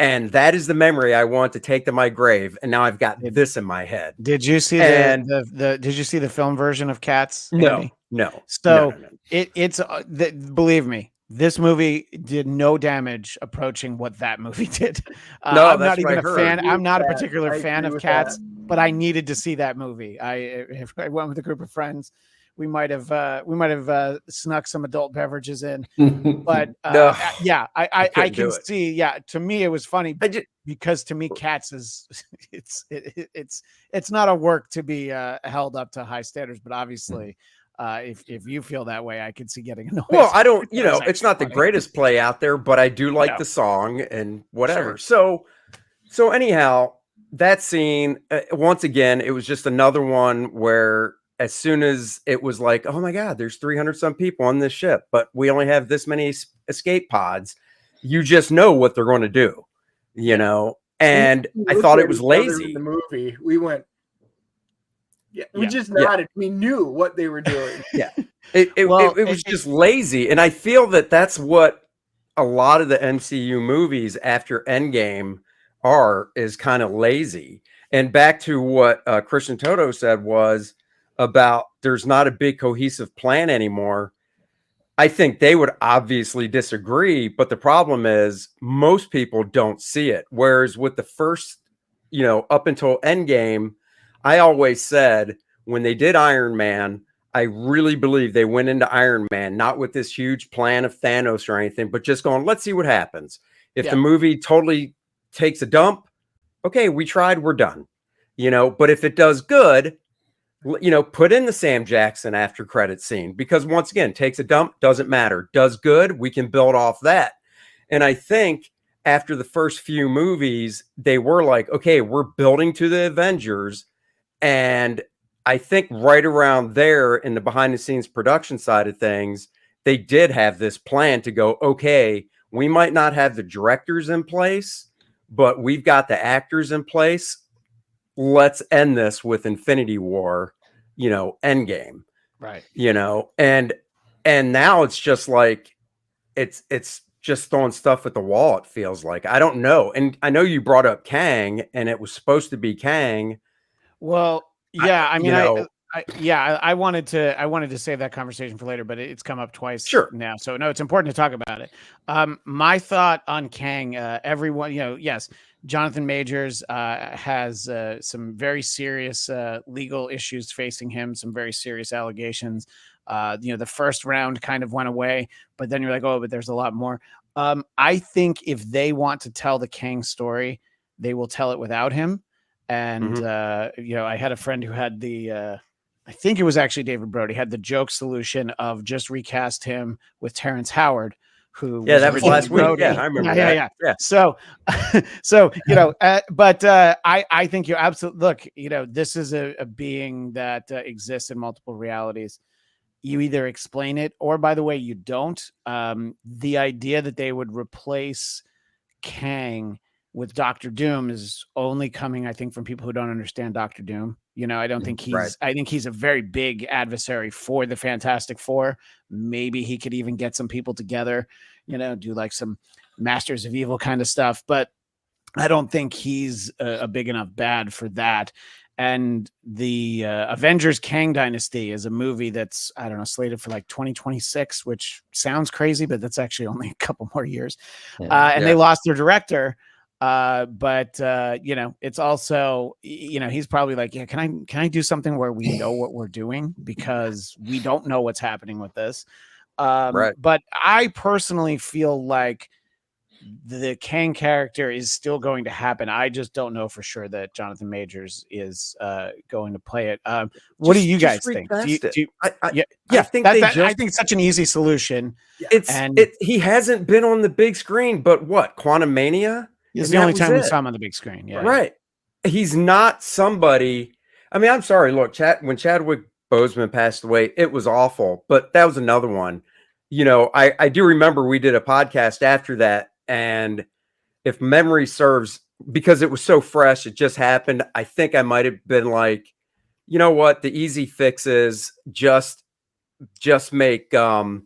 B: And that is the memory I want to take to my grave. And now I've got this in my head.
A: Did you see did you see the film version of Cats?
B: No.
A: So it's believe me, This movie did no damage approaching what that movie did.
B: No,
A: I'm
B: that's
A: not
B: what
A: even
B: I
A: a
B: heard.
A: fan. I'm not a
E: I
A: particular fan
E: agree
A: of
E: with
A: Cats,
E: that.
A: but I needed to see that movie. If I went with a group of friends, we might have snuck some adult beverages in. But
B: No,
A: yeah, I
B: couldn't
A: can
B: do it.
A: see. Yeah, to me it was funny
B: I just,
A: because to me Cats is it's not a work to be held up to high standards, but obviously. If you feel that way, I could see getting annoyed.
B: well, I don't,
A: It was
B: it's
A: actually
B: not the
A: funny.
B: greatest play out there, but I do like
A: No.
B: the song and whatever.
A: Sure.
B: So anyhow, that scene, once again, it was just another one where as soon as it was like, oh my God, there's 300 some people on this ship, but we only have this many escape pods. You just know what they're going to do, and I thought it was lazy.
E: In the movie, we went, we just
B: Yeah.
E: nodded. We knew what they were doing.
B: Yeah. It was just lazy. And I feel that that's what a lot of the MCU movies after Endgame is kind of lazy. And back to what Christian Toto said was about there's not a big cohesive plan anymore. I think they would obviously disagree, but the problem is most people don't see it. Whereas with the first, up until Endgame, I always said when they did Iron Man, I really believe they went into Iron Man, not with this huge plan of Thanos or anything, but just going, let's see what happens. If the movie totally takes a dump, okay, we tried, we're done. But if it does good, put in the Sam Jackson after credit scene, because once again, takes a dump, doesn't matter. Does good, we can build off that. And I think after the first few movies, they were like, okay, we're building to the Avengers. And I think right around there in the behind the scenes production side of things, they did have this plan to go, okay, we might not have the directors in place, but we've got the actors in place. Let's end this with Infinity War, Endgame,
A: right.
B: And now it's just like, it's just throwing stuff at the wall. It feels like, I don't know. And I know you brought up Kang and it was supposed to be Kang.
A: Well, yeah, I wanted to save that conversation for later, but it's come up twice now. So no, it's important to talk about it. My thought on Kang, everyone, yes, Jonathan Majors has some very serious legal issues facing him, some very serious allegations. The first round kind of went away, but then you're like, oh, but there's a lot more. I think if they want to tell the Kang story, they will tell it without him. And, I had a friend who had I think it was actually David Brody, had the joke solution of just recast him with Terrence Howard, who
B: that was last week.
A: Brody.
B: Yeah, I remember that.
A: Yeah. So, but I think you absolutely look, this is a being that exists in multiple realities. You either explain it or, by the way, you don't. The idea that they would replace Kang with Doctor Doom is only coming, I think, from people who don't understand Doctor Doom. I don't think I think he's a very big adversary for the Fantastic Four. Maybe he could even get some people together, do like some Masters of Evil kind of stuff. But I don't think he's a big enough bad for that. And the Avengers Kang Dynasty is a movie that's, I don't know, slated for like 2026, which sounds crazy, but that's actually only a couple more years. And they lost their director. But it's also, he's probably like, yeah, can I do something where we know what we're doing, because we don't know what's happening with this. But I personally feel like the Kang character is still going to happen. I just don't know for sure that Jonathan Majors is going to play it. What do you guys think? I think it's such an easy solution.
B: He hasn't been on the big screen, but what, Quantumania?
A: It's the only time we saw him on the big screen. Yeah.
B: Right. He's not somebody. I mean, I'm sorry. Look, when Chadwick Boseman passed away, it was awful, but that was another one. I do remember we did a podcast after that. And if memory serves, because it was so fresh, it just happened. I think I might have been like, you know what? The easy fix is just make Michael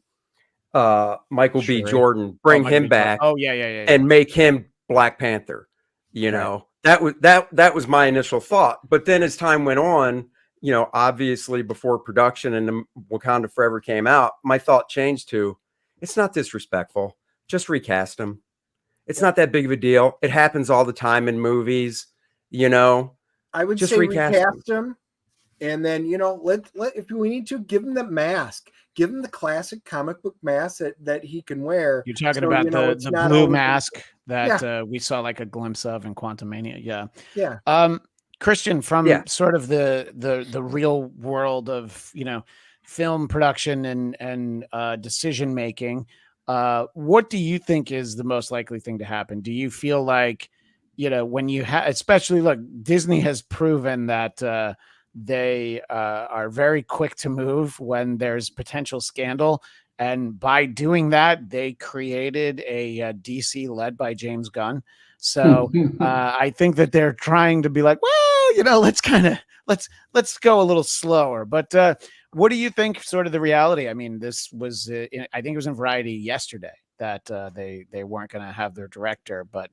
B: B. Jordan, bring him back.
A: Oh yeah.
B: And make him Black Panther. That was my initial thought. But then as time went on, obviously before production and the Wakanda Forever came out, my thought changed to, it's not disrespectful. Just recast him. It's not that big of a deal. It happens all the time in movies, you know.
E: I would
B: Just
E: say
B: recast
E: him. And then, let if we need to, give him the mask. Give him the classic comic book mask that he can wear.
A: You're talking about the blue mask that we saw like a glimpse of in Quantumania. Yeah.
E: Yeah.
A: Christian, from sort of the real world of, film production and decision making, what do you think is the most likely thing to happen? Do you feel like, when you have, especially look, Disney has proven that they are very quick to move when there's potential scandal. And by doing that, they created a DC led by James Gunn. So I think that they're trying to be like, well, let's go a little slower. But what do you think sort of the reality? I mean, this was, I think it was in Variety yesterday that they weren't going to have their director, but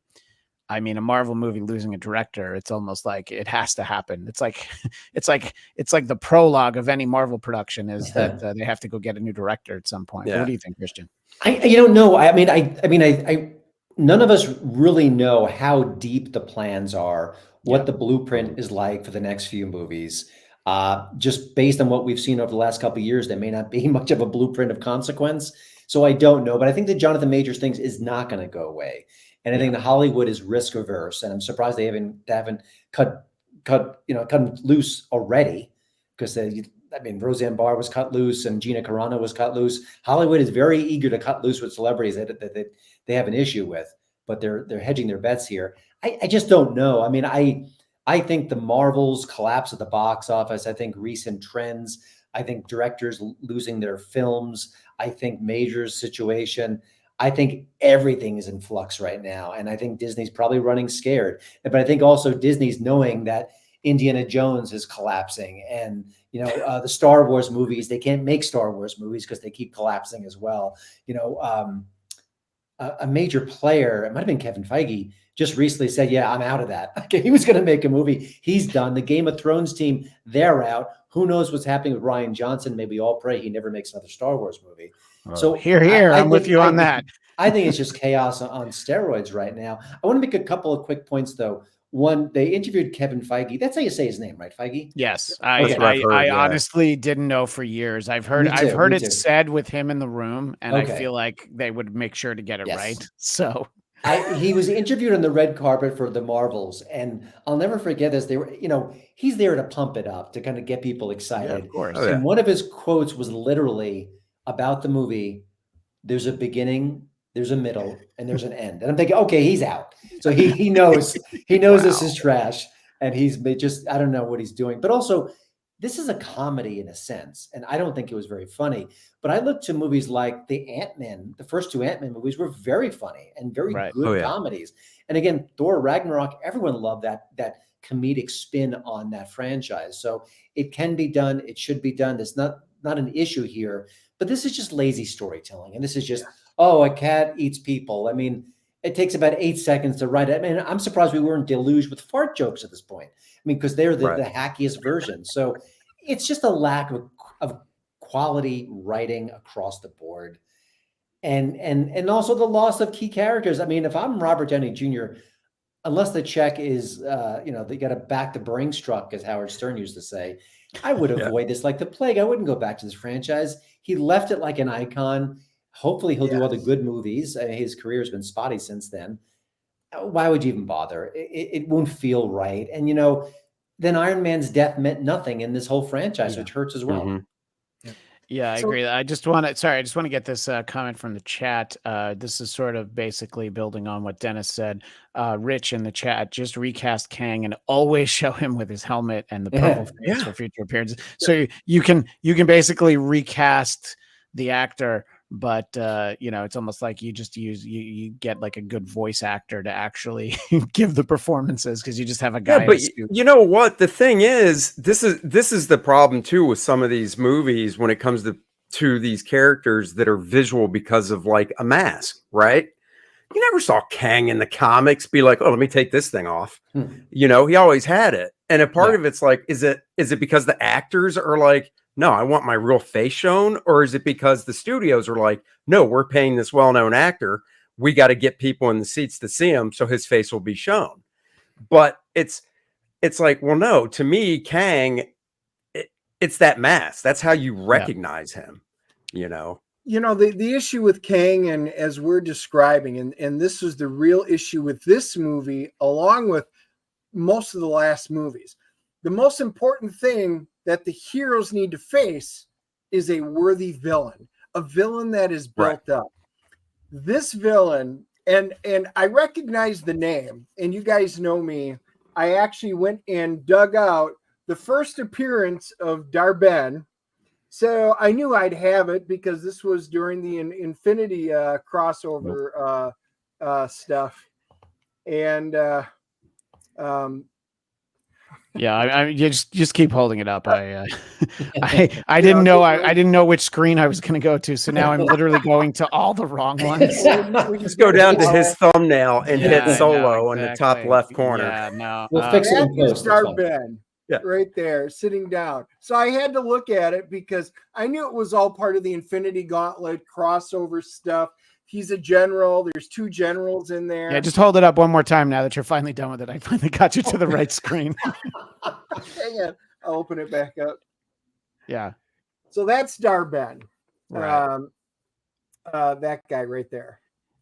A: I mean, a Marvel movie losing a director, it's almost like it has to happen. It's like the prologue of any Marvel production is that they have to go get a new director at some point. What do you think, Christian?
D: I don't know. I mean, none of us really know how deep the plans are, what the blueprint is like for the next few movies. Just based on what we've seen over the last couple of years, there may not be much of a blueprint of consequence. So I don't know, but I think the Jonathan Majors things is not going to go away. And I think the Hollywood is risk averse, and I'm surprised they haven't cut him loose already, because Roseanne Barr was cut loose and Gina Carano was cut loose. Hollywood is very eager to cut loose with celebrities that they have an issue with, but they're hedging their bets here. I just don't know. I mean, I think the Marvels collapse at the box office. I think recent trends. I think directors losing their films. I think Majors' situation. I think everything is in flux right now. And I think Disney's probably running scared. But I think also Disney's knowing that Indiana Jones is collapsing. And, the Star Wars movies, they can't make Star Wars movies because they keep collapsing as well. A major player, it might have been Kevin Feige, just recently said, yeah, I'm out of that. Okay, he was going to make a movie. He's done. The Game of Thrones team, they're out. Who knows what's happening with Rian Johnson? Maybe we all pray he never makes another Star Wars movie. So
A: here, I'm with you on that.
D: I think it's just chaos on steroids right now. I want to make a couple of quick points, though. One, they interviewed Kevin Feige. That's how you say his name, right? Feige?
A: Yes. I honestly didn't know for years. I've heard it said with him in the room, and I feel like they would make sure to get it right. So
D: he was interviewed on the red carpet for the Marvels, and I'll never forget this. They were, he's there to pump it up, to kind of get people excited.
A: Yeah, of course.
D: And one of his quotes was literally about the movie: "There's a beginning, there's a middle, and there's an end." And I'm thinking, okay, he's out. So he knows this is trash, and he's just, I don't know what he's doing. But also, this is a comedy in a sense, and I don't think it was very funny. But I look to movies like the first two Ant-Man movies were very funny and very good comedies. And again, Thor Ragnarok, everyone loved that comedic spin on that franchise. So it can be done. It should be done. There's not an issue here. But this is just lazy storytelling. And this is just, a cat eats people. I mean, it takes about 8 seconds to write it. I mean, I'm surprised we weren't deluged with fart jokes at this point. I mean, because they're the hackiest version. So it's just a lack of quality writing across the board. And also the loss of key characters. I mean, if I'm Robert Downey Jr., unless the check is, they got to back the brain struck, as Howard Stern used to say, I would avoid this like the plague. I wouldn't go back to this franchise. He left it like an icon. Hopefully he'll do other good movies. His career has been spotty since then. Why would you even bother? It won't feel right. And, then Iron Man's death meant nothing in this whole franchise, which hurts as well.
B: Mm-hmm.
A: Yeah, I agree. I just want to get this comment from the chat. This is sort of basically building on what Dennis said. Rich in the chat, just recast Kang and always show him with his helmet and the purple face for future appearances. So you can basically recast the actor, but it's almost like you just you get like a good voice actor to actually give the performances, because you just have a guy.
B: Yeah, but you know what? The thing is, this is the problem too with some of these movies when it comes to these characters that are visual because of like a mask, right? You never saw Kang in the comics be like, oh, let me take this thing off. He always had it. And a part of it's like, is it because the actors are like no, I want my real face shown? Or is it because the studios are like, no, we're paying this well-known actor. We got to get people in the seats to see him, so his face will be shown. But it's like, well, no, to me, Kang, it's that mask. That's how you recognize him, you know?
E: You know, the issue with Kang, and as we're describing, and this is the real issue with this movie, along with most of the last movies, the most important thing that the heroes need to face is a worthy villain, a villain that is built up. This villain, and I recognize the name, and you guys know me, I actually went and dug out the first appearance of Dar-Ben. So I knew I'd have it because this was during the Infinity crossover stuff. And
A: yeah, I you just keep holding it up. I didn't know I didn't know which screen I was going to go to, so now I'm literally going to all the wrong ones.
B: We just go down to his thumbnal and hit solo in the top left corner.
A: Yeah, no,
D: We'll fix it in
E: that is
D: post. That's fine.
E: Dar-Ben. Right there, sitting down. So I had to look at it because I knew it was all part of the Infinity Gauntlet crossover stuff. He's a general. There's 2 generals in there.
A: Yeah, just hold it up one more time now that you're finally done with it. I finally got you to the right screen.
E: Hang on. I'll open it back up.
A: Yeah.
E: So that's Dar-Ben.
A: Right.
E: That guy right there.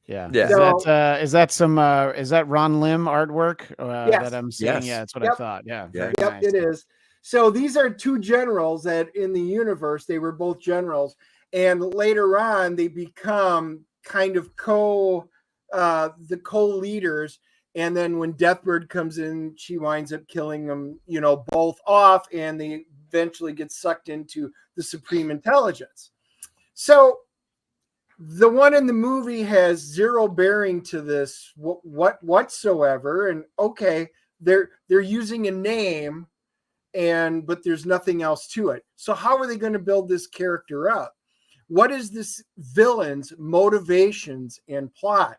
A: Yeah.
B: Yeah.
A: Is that Ron Lim artwork
E: Yes.
A: that I'm seeing?
B: Yes.
A: Yeah, that's what I thought. Yeah. Very
E: Yep,
A: nice.
E: it is. So these are 2 generals that in the universe, they were both generals. And later on, they become kind of the co-leaders. And then when Deathbird comes in, she winds up killing them, you know, both off, and they eventually get sucked into the Supreme Intelligence. So the one in the movie has zero bearing to this whatsoever. And okay, they're using a name, but there's nothing else to it. So how are they going to build this character up? What is this villain's motivations and plot?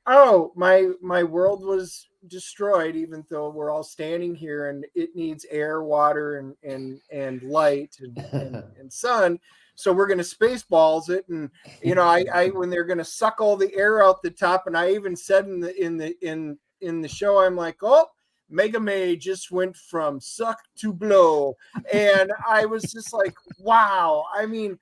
E: Oh, my world was destroyed, even though we're all standing here, and it needs air, water, and light and sun. So we're going to space balls it. And, you know, I when they're going to suck all the air out the top. And I even said in the show, I'm like, oh, Mega May just went from suck to blow. And I was just like, wow. I mean,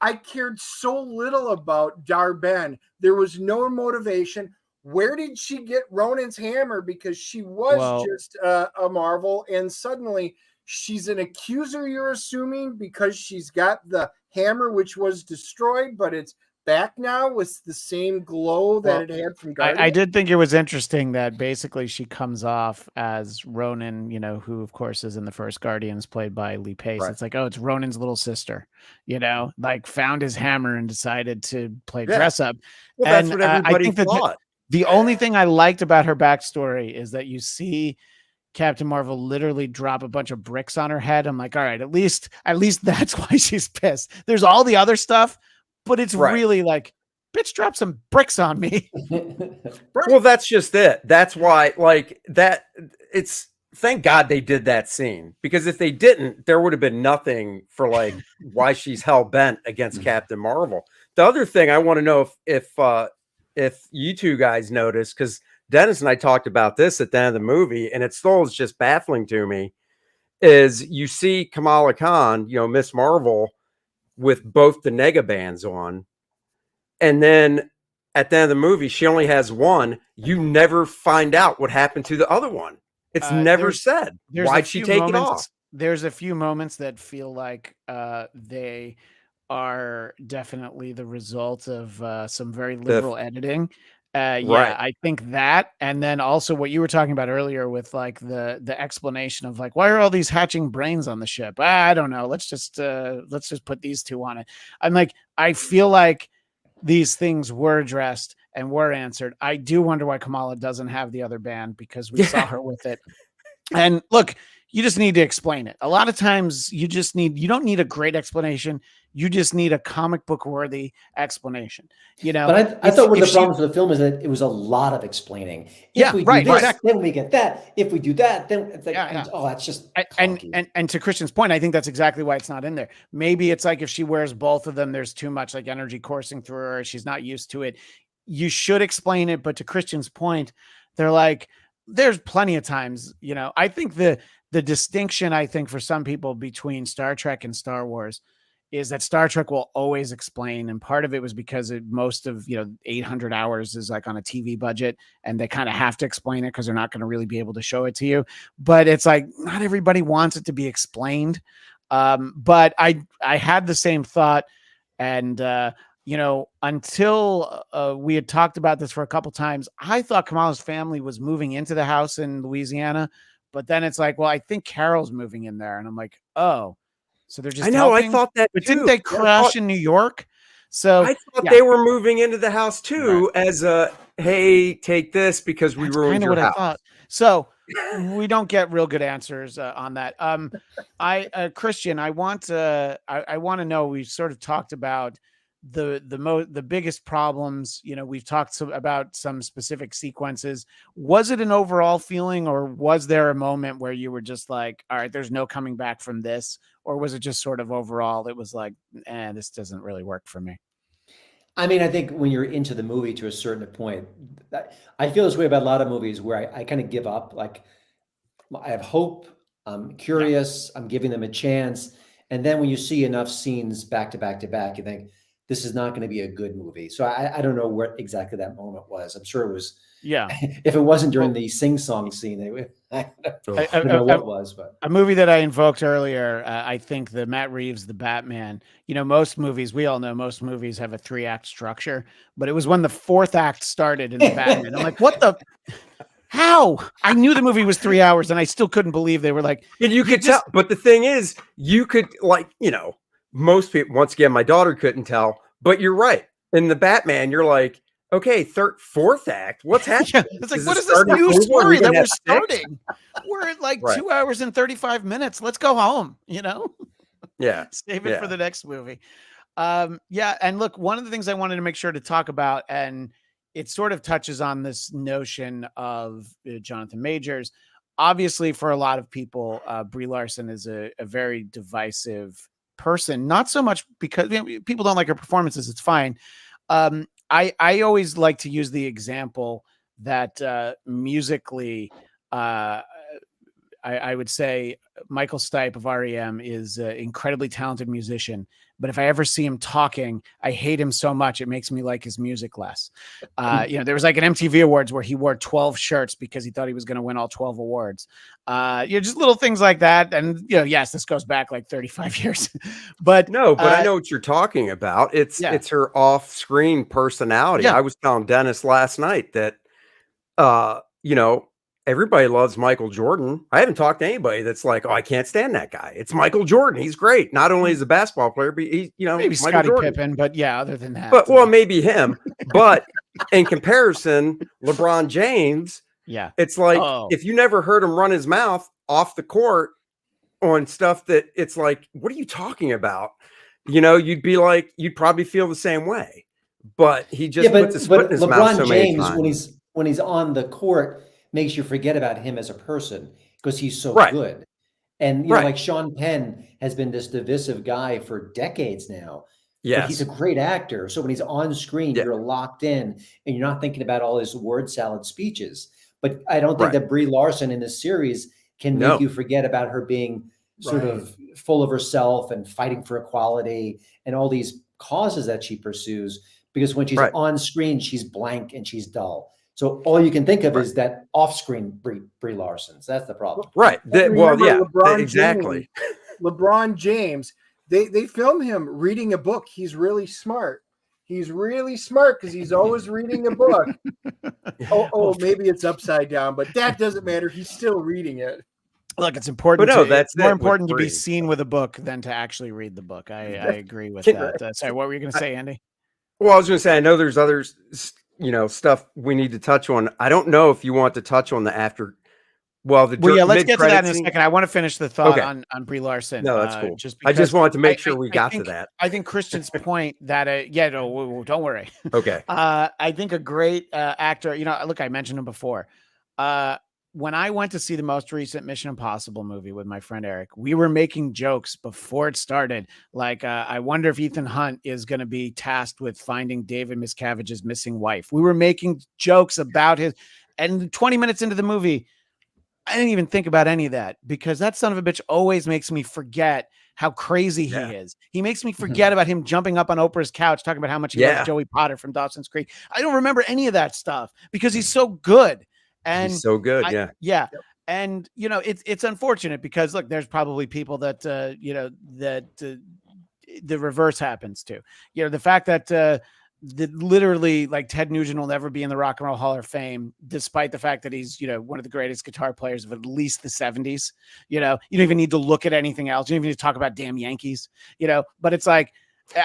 E: I cared so little about Dar-Ben. There was no motivation. Where did she get Ronan's hammer? Because she was just a Marvel, and suddenly she's an accuser, you're assuming, because she's got the hammer, which was destroyed, but it's back now with the same glow that it had from Guardian.
A: I did think it was interesting that basically she comes off as Ronan, you know, who of course is in the first Guardians, played by Lee Pace. Right. It's like, oh, it's Ronan's little sister, you know, like found his hammer and decided to play dress up.
B: Well,
A: and
B: that's what everybody
A: I think
B: thought.
A: The only thing I liked about her backstory is that you see Captain Marvel literally drop a bunch of bricks on her head. I'm like, all right, at least that's why she's pissed. There's all the other stuff, but it's really like, bitch, drop some bricks on me.
B: Well, that's just it. That's why, like, that it's thank God they did that scene, because if they didn't, there would have been nothing for like why she's hell bent against Captain Marvel. The other thing I want to know if you 2 guys noticed, because Dennis and I talked about this at the end of the movie, and it still is just baffling to me, is you see Kamala Khan, you know, Miss Marvel, with both the nega bands on, and then at the end of the movie, she only has one. You never find out what happened to the other one. It's never said. Why'd she take it off?
A: There's a few moments that feel like they are definitely the result of some very liberal editing. I think that, and then also what you were talking about earlier with like the explanation of like, why are all these hatching brains on the ship? I don't know. Let's just put these 2 on it. I'm like, I feel like these things were addressed and were answered. I do wonder why Kamala doesn't have the other band, because we saw her with it. And look, you just need to explain it. A lot of times you don't need a great explanation. You just need a comic book worthy explanation, you know.
D: But I thought one of the problems with the film is that it was a lot of explaining. If we do this, then we get that. If we do that, then it's like, oh, that's just
A: and to Christian's point, I think that's exactly why it's not in there. Maybe it's like if she wears both of them, there's too much like energy coursing through her. She's not used to it. You should explain it. But to Christian's point, they're like, there's plenty of times, you know, I think the distinction, I think, for some people between Star Trek and Star Wars is that Star Trek will always explain. And part of it was because most of, 800 hours is like on a TV budget, and they kind of have to explain it because they're not going to really be able to show it to you. But it's like, not everybody wants it to be explained. But I had the same thought. And, until we had talked about this for a couple times, I thought Kamala's family was moving into the house in Louisiana. But then it's like, well, I think Carol's moving in there. And I'm like, oh, so they're just helping?
B: I thought that
A: but
B: too.
A: Didn't they crash in New York? So
B: I thought they were moving into the house too, as a, hey, take this because we ruined your house. I thought.
A: So we don't get real good answers on that. Christian, I want to know, we sort of talked about the biggest problems. We've talked about some specific sequences. Was it an overall feeling, or was there a moment where you were just like, all right, there's no coming back from this? Or was it just sort of overall, it was like, this doesn't really work for me?
D: I mean, I think when you're into the movie to a certain point, I feel this way about a lot of movies where I kind of give up. Like, I have hope, I'm curious, I'm giving them a chance. And then when you see enough scenes back to back to back, you think, this is not going to be a good movie. So I don't know what exactly that moment was. I'm sure it was. Yeah. If it wasn't during the sing-song scene, I don't know what it was. But
A: a movie that I invoked earlier, I think the Matt Reeves, The Batman. Most movies, we all know most movies have a 3-act structure, but it was when the 4th act started in The Batman. I'm like, what the? How? I knew the movie was 3 hours, and I still couldn't believe they were like.
B: And you could tell, but the thing is, you could most people, once again, my daughter couldn't tell, but you're right. In The Batman, you're like, okay, 4th act, what's happening?
A: It's like, what is this new story that we're starting? We're at like 2 hours and 35 minutes. Let's go home,
B: Yeah.
A: Save it for the next movie. And look, one of the things I wanted to make sure to talk about, and it sort of touches on this notion of Jonathan Majors. Obviously, for a lot of people, Brie Larson is a very divisive person, not so much because people don't like her performances. It's fine. I always like to use the example that musically, I would say Michael Stipe of REM is an incredibly talented musician, but if I ever see him talking, I hate him so much. It makes me like his music less. There was like an MTV Awards where he wore 12 shirts because he thought he was going to win all 12 awards. Just little things like that. And, yes, this goes back like 35 years, but
B: no, but I know what you're talking about. It's her off-screen personality. I was telling Dennis last night that, everybody loves Michael Jordan. I haven't talked to anybody that's like, oh, I can't stand that guy. It's Michael Jordan. He's great. Not only is a basketball player, but he's,
A: maybe Scottie Pippen, but other than that.
B: But well, maybe him. But in comparison, LeBron James, it's like if you never heard him run his mouth off the court on stuff that it's like, what are you talking about? You'd be like, you'd probably feel the same way. But he just puts his foot in his mouth so many times.
D: LeBron James, when he's on the court, makes you forget about him as a person because he's so good. And like Sean Penn has been this divisive guy for decades now. Yeah, he's a great actor. So when he's on screen, you're locked in and you're not thinking about all his word salad speeches. But I don't think that Brie Larson in this series can make you forget about her being sort of full of herself and fighting for equality and all these causes that she pursues. Because when she's on screen, she's blank and she's dull. So all you can think of is that off-screen Brie Larson's. That's the problem.
B: Right. Exactly.
E: LeBron James, they film him reading a book. He's really smart. He's really smart because he's always reading a book. Maybe it's upside down, but that doesn't matter. He's still reading it.
A: Look, it's important. It's more important to be seen with a book than to actually read the book. I agree with that. Sorry, what were you going to say, Andy?
B: Well, I was going to say, I know there's others, stuff we need to touch on. I don't know if you want to touch on the after well,
A: Well, yeah, let's get to that
B: mid-credit
A: in a
B: scene.
A: second. I want to finish the thought
B: Okay.
A: on Brie Larson.
B: No, that's cool.
A: Just
B: I just
A: because
B: wanted to make sure we got to
A: think,
B: that.
A: I think Christian's point that yeah, no, don't worry.
B: Okay.
A: I think a great actor. You know, look, I mentioned him before. When I went to see the most recent Mission Impossible movie with my friend Eric, we were making jokes before it started. Like, I wonder if Ethan Hunt is going to be tasked with finding David Miscavige's missing wife. We were making jokes about his, and 20 minutes into the movie, I didn't even think about any of that because that son of a bitch always makes me forget how crazy he is. He makes me forget about him jumping up on Oprah's couch, talking about how much he loves Joey Potter from Dawson's Creek. I don't remember any of that stuff because he's so good. And
B: he's so good.
A: Yeah. Yep. And, you know, it's unfortunate because look, there's probably people that, you know, that the reverse happens to, you know, the fact that, literally like Ted Nugent will never be in the Rock and Roll Hall of Fame, despite the fact that he's, you know, one of the greatest guitar players of at least the 70s. You know, you don't even need to look at anything else. You don't even need to talk about damn Yankees, you know, but it's like,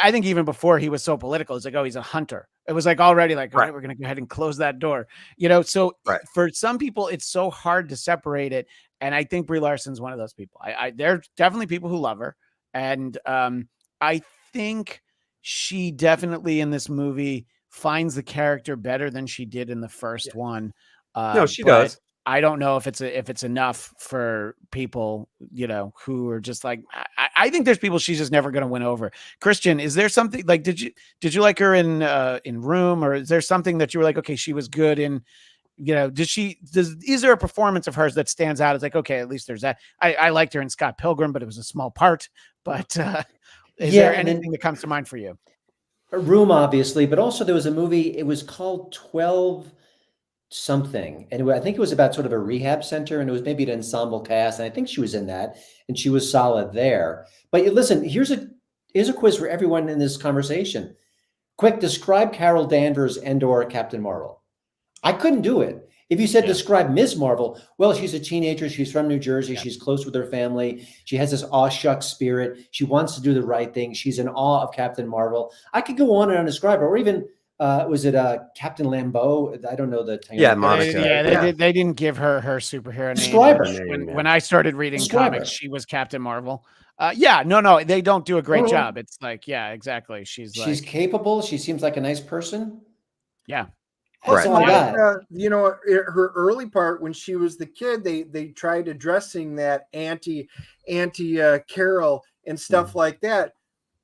A: I think even before he was so political, it's like, oh, he's a hunter. It was like already like, all right, we're going to go ahead and close that door, you know? So for some people, it's so hard to separate it. And I think Brie Larson's one of those people. There are definitely people who love her. And I think she definitely in this movie finds the character better than she did in the first one.
B: No, she does.
A: I don't know if it's enough for people, you know, who are just like, I think there's people she's just never going to win over. Christian, is there something like, did you like her in Room, or is there something that you were like, okay, she was good in, you know, is there a performance of hers that stands out? It's like, okay, at least there's that. I liked her in Scott Pilgrim, but it was a small part, but, is there anything that comes to mind for you?
D: Room, obviously, but also there was a movie, it was called 12 something. And I think it was about sort of a rehab center, and it was maybe an ensemble cast. And I think she was in that, and she was solid there. But listen, here's a quiz for everyone in this conversation. Quick, describe Carol Danvers and/or Captain Marvel. I couldn't do it. If you said describe Ms. Marvel, well, she's a teenager. She's from New Jersey. She's close with her family. She has this aw-shuck spirit. She wants to do the right thing. She's in awe of Captain Marvel. I could go on and describe her, or even was it Captain Lambeau? I don't know the title.
B: Yeah, Monica.
A: They didn't give her superhero name. When I started reading comics, she was Captain Marvel. No, they don't do a great job. It's like, yeah, exactly. She's
D: capable. She seems like a nice person.
A: Yeah.
E: You know, her early part when she was the kid, they tried addressing that anti Carol and stuff like that.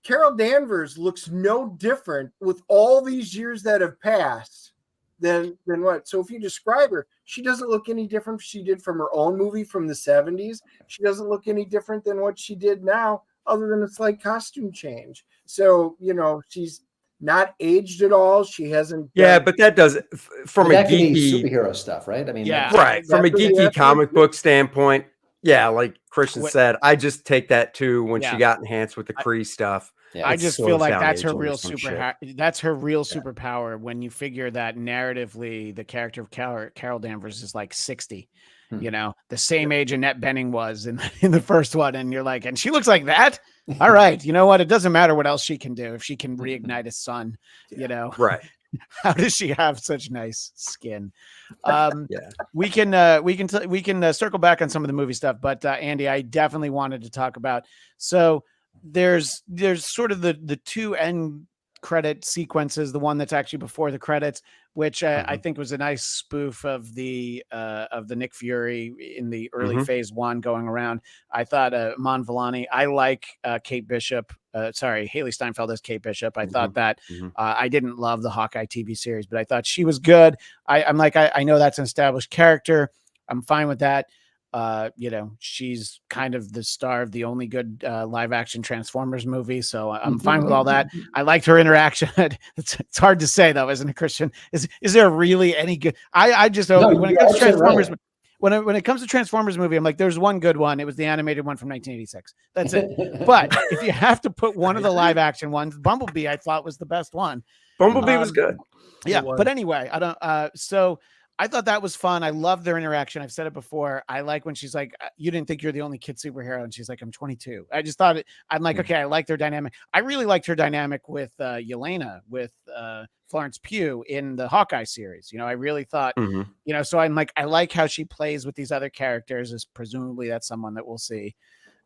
E: Carol Danvers looks no different with all these years that have passed than what. So if you describe her, she doesn't look any different she did from her own movie from the 70s. She doesn't look any different than what she did now, other than it's like costume change. So, you know, she's not aged at all. She hasn't.
B: But that does from a geeky
D: superhero stuff, right? I mean,
B: from a geeky comic book standpoint. Yeah, like Christian said, I just take that too when she got enhanced with the Kree stuff.
A: I just feel like that's her real that's her real superpower when you figure that narratively the character of Carol Danvers is like 60. You know, the same age Annette Bening was in the first one, and you're like, and she looks like that. All right, you know what? It doesn't matter what else she can do if she can reignite a sun. You know,
B: right?
A: How does she have such nice skin? We can circle back on some of the movie stuff, but Andy, I definitely wanted to talk about. So there's sort of the two end credit sequences, the one that's actually before the credits, which I think was a nice spoof of the Nick Fury in the early phase one going around. I thought Mon Vellani, I like Kate Bishop. Haley Steinfeld as Kate Bishop. I thought that I didn't love the Hawkeye TV series, but I thought she was good. I'm like, I know that's an established character. I'm fine with that. You know, she's kind of the star of the only good live action Transformers movie. So I'm fine with all that. I liked her interaction. It's hard to say though, isn't it, Christian? Is there really any good? I just hope when it comes to Transformers, when it comes to Transformers movie, I'm like, there's one good one. It was the animated one from 1986. That's it. But if you have to put one of the live action ones, Bumblebee, I thought was the best one.
B: Bumblebee was good.
A: Yeah. But anyway, I don't, so I thought that was fun. I love their interaction. I've said it before. I like when she's like, "You didn't think you're the only kid superhero," and she's like, "I'm 22." I just thought I'm like, okay, I like their dynamic. I really liked her dynamic with Yelena, with Florence Pugh in the Hawkeye series. I really thought, so I'm like, I like how she plays with these other characters. As presumably that's someone that we'll see,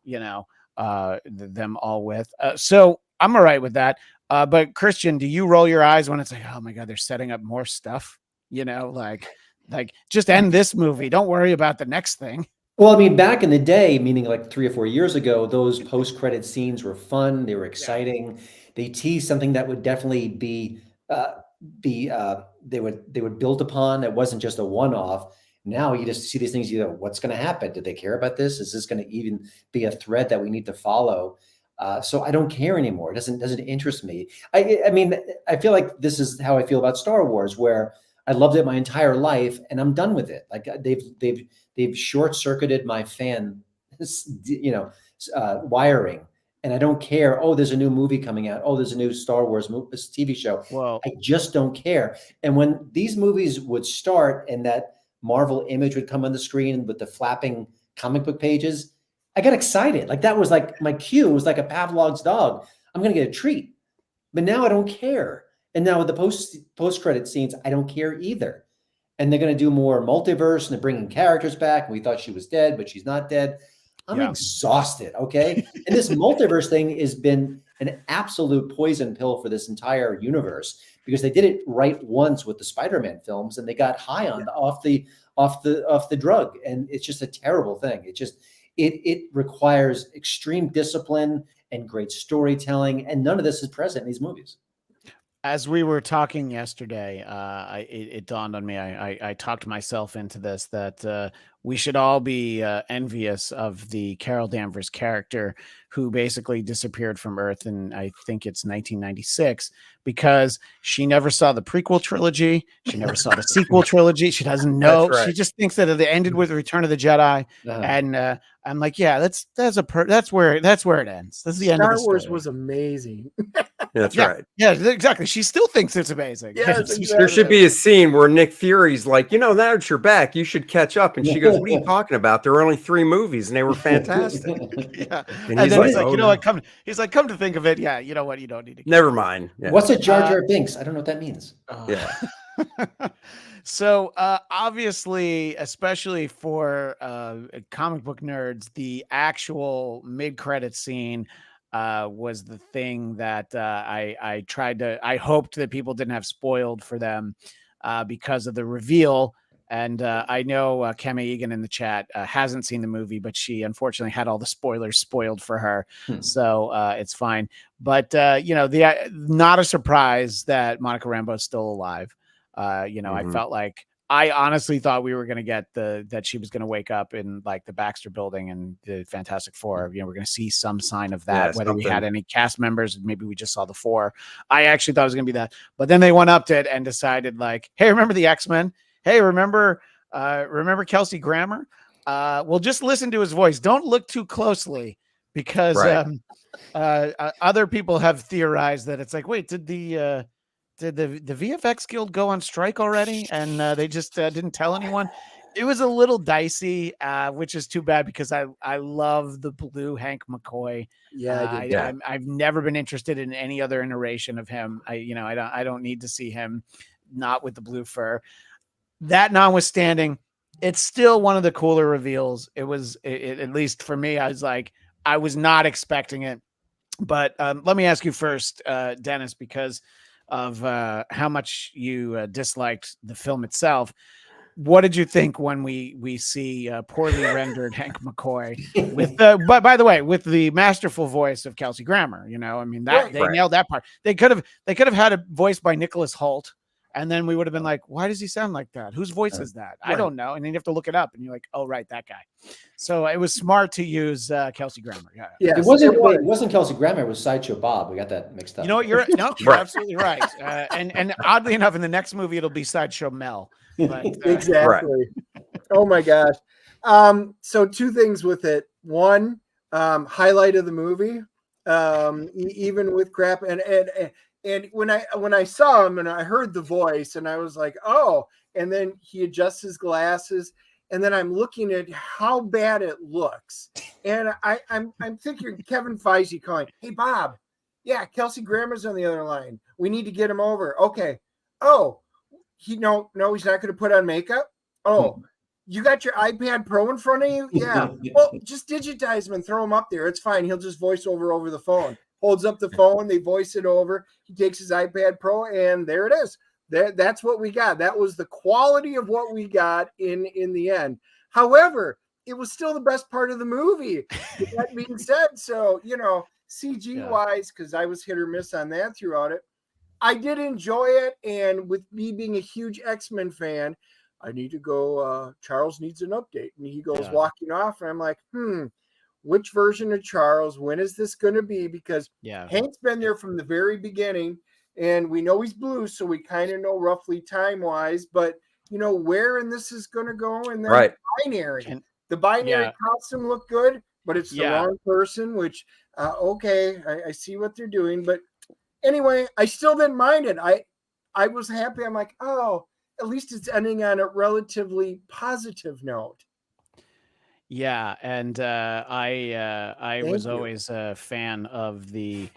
A: them all with. So I'm all right with that. But Christian, do you roll your eyes when it's like, oh my God, they're setting up more stuff? Like just end this movie. Don't worry about the next thing.
D: Well, I mean, back in the day, meaning like 3 or 4 years ago, those post-credit scenes were fun. They were exciting. They teased something that would definitely they would build upon. It wasn't just a one-off. Now you just see these things. What's going to happen? Did they care about this? Is this going to even be a thread that we need to follow? So I don't care anymore. It doesn't interest me. I mean, I feel like this is how I feel about Star Wars, where I loved it my entire life, and I'm done with it. Like they've short-circuited my fan, wiring, and I don't care. Oh, there's a new movie coming out. Oh, there's a new Star Wars TV show.
A: Well,
D: I just don't care. And when these movies would start, and that Marvel image would come on the screen with the flapping comic book pages, I got excited. Like that was like my cue. It was like a Pavlov's dog. I'm going to get a treat. But now I don't care. And now with the post-credit scenes, I don't care either. And they're going to do more multiverse, and they're bringing characters back. We thought she was dead, but she's not dead. I'm exhausted, okay? And this multiverse thing has been an absolute poison pill for this entire universe, because they did it right once with the Spider-Man films, and they got high off the drug. And it's just a terrible thing. It requires extreme discipline and great storytelling, and none of this is present in these movies.
A: As we were talking yesterday, it dawned on me. I talked myself into this, that we should all be envious of the Carol Danvers character, who basically disappeared from Earth in, I think it's 1996, because she never saw the prequel trilogy. She never saw the sequel trilogy. She doesn't know. Right. She just thinks that it ended with Return of the Jedi. And I'm like, yeah, that's where it ends. That's the end of the story.
E: Star Wars was amazing.
B: That's right.
A: Yeah, exactly. She still thinks it's amazing.
E: Yes, exactly.
B: There should be a scene where Nick Fury's like, now that you're back, you should catch up. And she goes, what are you talking about? There were only 3 movies and they were fantastic.
A: And he's like, come to think of it. Yeah. You know what? You don't need to.
B: Never mind. Yeah.
D: What's a Jar Jar Binks? I don't know what that means.
B: Yeah.
A: So obviously, especially for comic book nerds, the actual mid-credit scene was the thing that I hoped that people didn't have spoiled for them because of the reveal. And I know Kemi Egan in the chat hasn't seen the movie, but she unfortunately had all the spoilers spoiled for her. So it's fine. But, not a surprise that Monica Rambeau is still alive. I felt like, I honestly thought we were going to get that she was going to wake up in like the Baxter Building and the Fantastic Four. We're going to see some sign of that, whether we had any cast members, maybe we just saw the 4. I actually thought it was going to be that, but then they went up to it and decided like, hey, remember the X-Men? Hey, remember Kelsey Grammer? Well, just listen to his voice. Don't look too closely, because other people have theorized that it's like, wait, did the VFX Guild go on strike already? And they just didn't tell anyone. It was a little dicey, which is too bad, because I love the blue Hank McCoy.
E: Yeah,
A: I've never been interested in any other iteration of him. I don't need to see him not with the blue fur. That notwithstanding, it's still one of the cooler reveals. It was, at least for me, I was not expecting it. But let me ask you first, Dennis, because of how much you disliked the film itself. What did you think when we see poorly rendered Hank McCoy with but by the way, with the masterful voice of Kelsey Grammer? They nailed that part. They could have had a voice by Nicholas Hoult, and then we would have been like, why does he sound like that? Whose voice is that? I don't know. And then you have to look it up, and you're like, oh, right, that guy. So it was smart to use Kelsey Grammer.
D: Yeah, it wasn't Kelsey Grammer. It was Sideshow Bob. We got that mixed up.
A: You know what? You're absolutely right. And oddly enough, in the next movie, it'll be Sideshow Mel. But,
E: exactly. Oh my gosh. So 2 things with it. One, highlight of the movie, even with crap, and And when I saw him and I heard the voice and I was like, oh, and then he adjusts his glasses and then I'm looking at how bad it looks. And I'm thinking Kevin Feige calling, hey, Bob, yeah, Kelsey Grammer's on the other line. We need to get him over. Okay. Oh, he's not going to put on makeup. Oh, you got your iPad Pro in front of you? Yeah. Well, just digitize him and throw him up there. It's fine. He'll just voice over the phone. Holds up the phone, they voice it over. He takes his iPad Pro, and there it is. That's what we got. That was the quality of what we got in the end. However, it was still the best part of the movie. With that being said, so CG wise, because I was hit or miss on that throughout it, I did enjoy it. And with me being a huge X-Men fan, I need to go. Charles needs an update, and he goes walking off, and I'm like, which version of Charles? When is this going to be? Because Hank's been there from the very beginning, and we know he's blue, so we kind of know roughly time-wise, but, where in this is going to go, and then binary. The binary costume looked good, but it's the wrong person, which, okay, I see what they're doing. But anyway, I still didn't mind it. I was happy. I'm like, oh, at least it's ending on a relatively positive note.
A: Yeah, and I was always a fan of the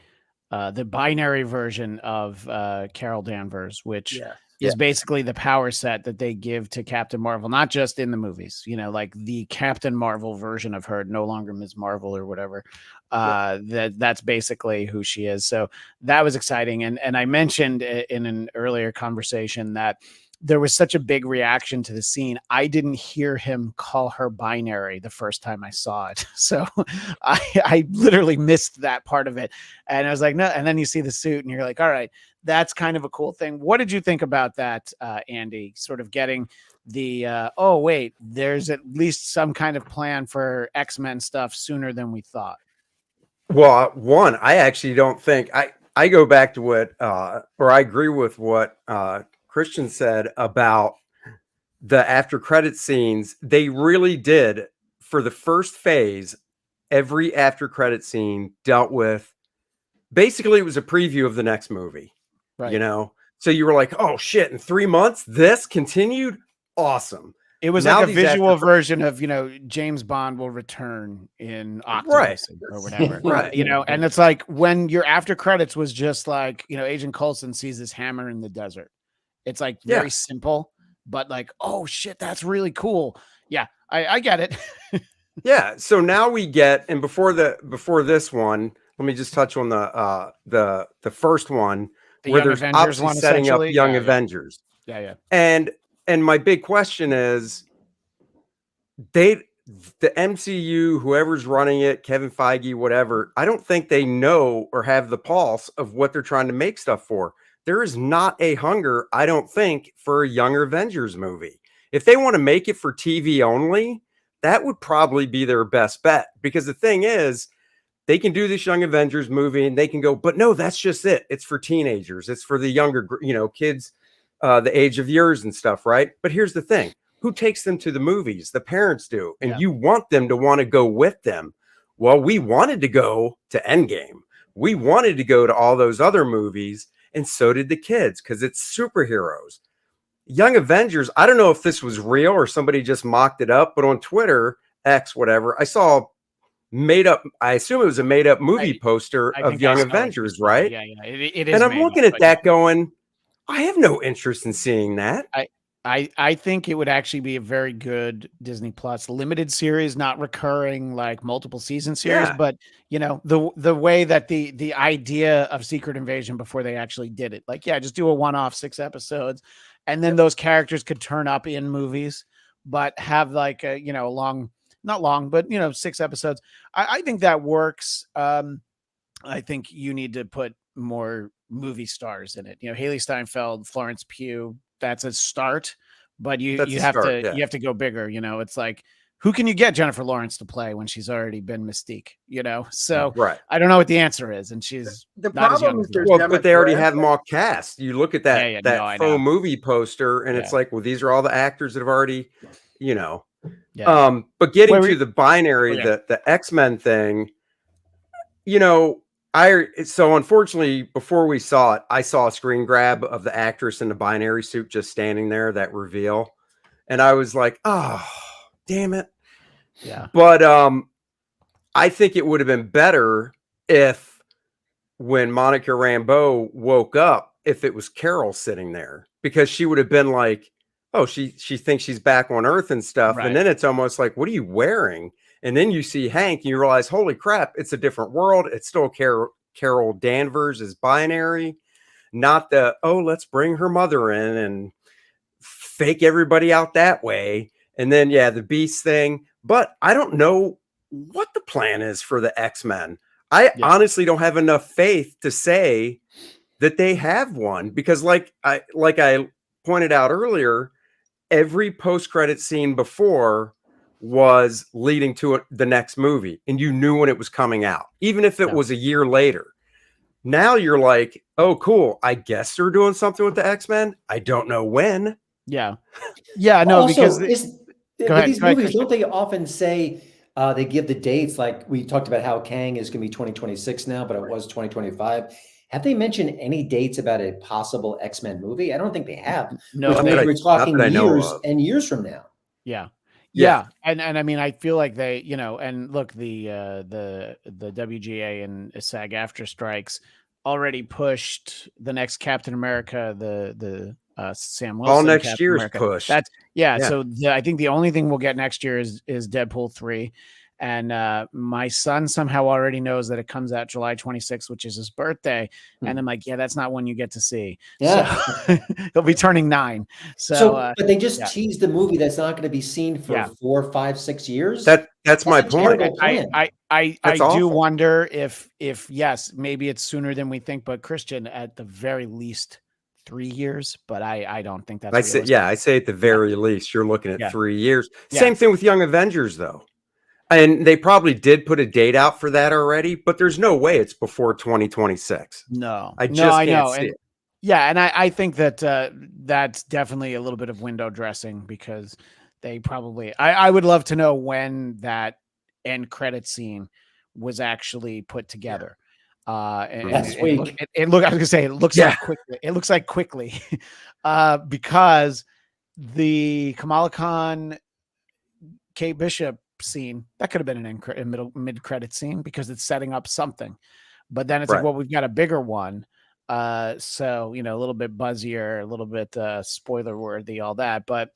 A: binary version of Carol Danvers, which is basically the power set that they give to Captain Marvel, not just in the movies, like the Captain Marvel version of her, no longer Ms. Marvel or whatever. That's basically who she is. So that was exciting. And I mentioned in an earlier conversation that there was such a big reaction to the scene. I didn't hear him call her binary the first time I saw it. So I literally missed that part of it. And I was like, no. And then you see the suit and you're like, all right, that's kind of a cool thing. What did you think about that, Andy? Sort of getting the, oh, wait, there's at least some kind of plan for X-Men stuff sooner than we thought.
B: Well, one, I actually don't think I go back to what, or I agree with what, Christian said about the after credit scenes. They really did, for the first phase, every after credit scene dealt with, basically it was a preview of the next movie, right? So you were like, oh shit, in 3 months this continued. Awesome.
A: It was now like a visual version of, James Bond will return in Octopus or whatever, right? And it's like when your after credits was just like, Agent Coulson sees this hammer in the desert. It's like very simple, but like, oh shit, that's really cool. Yeah, I get it.
B: Yeah. So now we get, and before this one, let me just touch on the first one, where there's obviously setting up Young Avengers.
A: Yeah.
B: And my big question is, the MCU, whoever's running it, Kevin Feige, whatever, I don't think they know or have the pulse of what they're trying to make stuff for. There is not a hunger, I don't think, for a Young Avengers movie. If they want to make it for TV only, that would probably be their best bet. Because the thing is, they can do this Young Avengers movie and they can go, but no, that's just it. It's for teenagers. It's for the younger, kids, the age of yours and stuff, right? But here's the thing. Who takes them to the movies? The parents do. And you want them to want to go with them. Well, we wanted to go to Endgame. We wanted to go to all those other movies. And so did the kids, because it's superheroes. Young Avengers, I don't know if this was real or somebody just mocked it up, but on Twitter, X, whatever, I saw I assume it was a made up movie poster of Young Avengers, right?
A: Yeah. It is.
B: And I'm looking at that going, I have no interest in seeing that.
A: I think it would actually be a very good Disney Plus limited series, not recurring like multiple season series, but the way that the idea of Secret Invasion before they actually did it, like, just do a one-off 6 episodes, and then those characters could turn up in movies, but have like a, not long, but 6 episodes. I think that works. I think you need to put more movie stars in it. Haley Steinfeld, Florence Pugh, that's a start, but you have to go bigger. It's like, who can you get Jennifer Lawrence to play when she's already been Mystique? So I don't know what the answer is, and she's
E: the
A: not
E: problem
A: as
E: is
A: young
B: but they already have them all cast. You look at that faux movie poster, and it's like, well, these are all the actors that have already, But getting to the binary, the X-Men thing, So unfortunately, before we saw it, I saw a screen grab of the actress in the binary suit just standing there, that reveal. And I was like, oh, damn it.
A: Yeah.
B: But I think it would have been better if when Monica Rambeau woke up, if it was Carol sitting there, because she would have been like, oh, she thinks she's back on Earth and stuff.
A: Right.
B: And then it's almost like, what are you wearing? And then you see Hank and you realize, holy crap, it's a different world. It's still Carol Danvers is binary, not the, oh, let's bring her mother in and fake everybody out that way. And then, yeah, the Beast thing. But I don't know what the plan is for the X-Men. I honestly don't have enough faith to say that they have one, because like I pointed out earlier, every post-credit scene before was leading to the next movie, and you knew when it was coming out, even if it was a year later. Now you're like, oh, cool. I guess they're doing something with the X-Men. I don't know when.
A: Yeah. Yeah. No,
D: Also,
A: because
D: these movies, don't they often say they give the dates? Like we talked about how Kang is going to be 2026 now, but it was 2025. Have they mentioned any dates about a possible X-Men movie? I don't think they have.
A: No,
D: Which means we're talking years and years from now.
A: Yeah. Yeah. And I mean, I feel like they, and look, the WGA and SAG-AFTRA strikes already pushed the next Captain America, the Sam Wilson.
B: All next
A: Captain
B: year's
A: America.
B: push.
A: That's So I think the only thing we'll get next year is Deadpool 3. And my son somehow already knows that it comes out July 26th, which is his birthday. And I'm like, yeah, that's not one you get to see.
D: Yeah.
A: So he'll be turning 9. So
D: but they just teased the movie that's not going to be seen for 4, 5, 6 years.
B: That's my point.
A: I do wonder if yes, maybe it's sooner than we think, but Christian, at the very least 3 years, but I don't think that's realistic.
B: I say at the very least you're looking at 3 years. Same thing with Young Avengers though. And they probably did put a date out for that already, but there's no way it's before 2026.
A: No,
B: I can't see it.
A: Yeah, and I think that that's definitely a little bit of window dressing, because they probably I would love to know when that end credit scene was actually put together.
D: Last week.
A: It looks like quickly. It looks like quickly, because the Kamala Khan, Kate Bishop scene, that could have been an mid credit scene, because it's setting up something. But then it's like, well, we've got a bigger one. So, a little bit buzzier, a little bit spoiler worthy, all that. But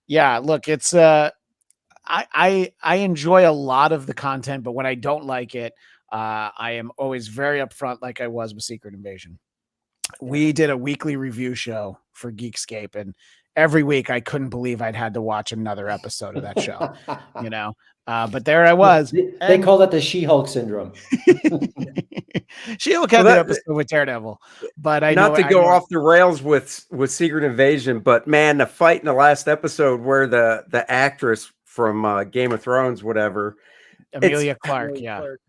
A: yeah, look, it's I enjoy a lot of the content, but when I don't like it, I am always very upfront, like I was with Secret Invasion. We did a weekly review show for Geekscape, and every week I couldn't believe I'd had to watch another episode of that show, but there I was.
D: They call that the She-Hulk syndrome.
A: She-Hulk had the episode with Daredevil, but I
B: not to go off the rails with Secret Invasion, but man, the fight in the last episode where the actress from Game of Thrones, whatever,
A: Emilia Clarke,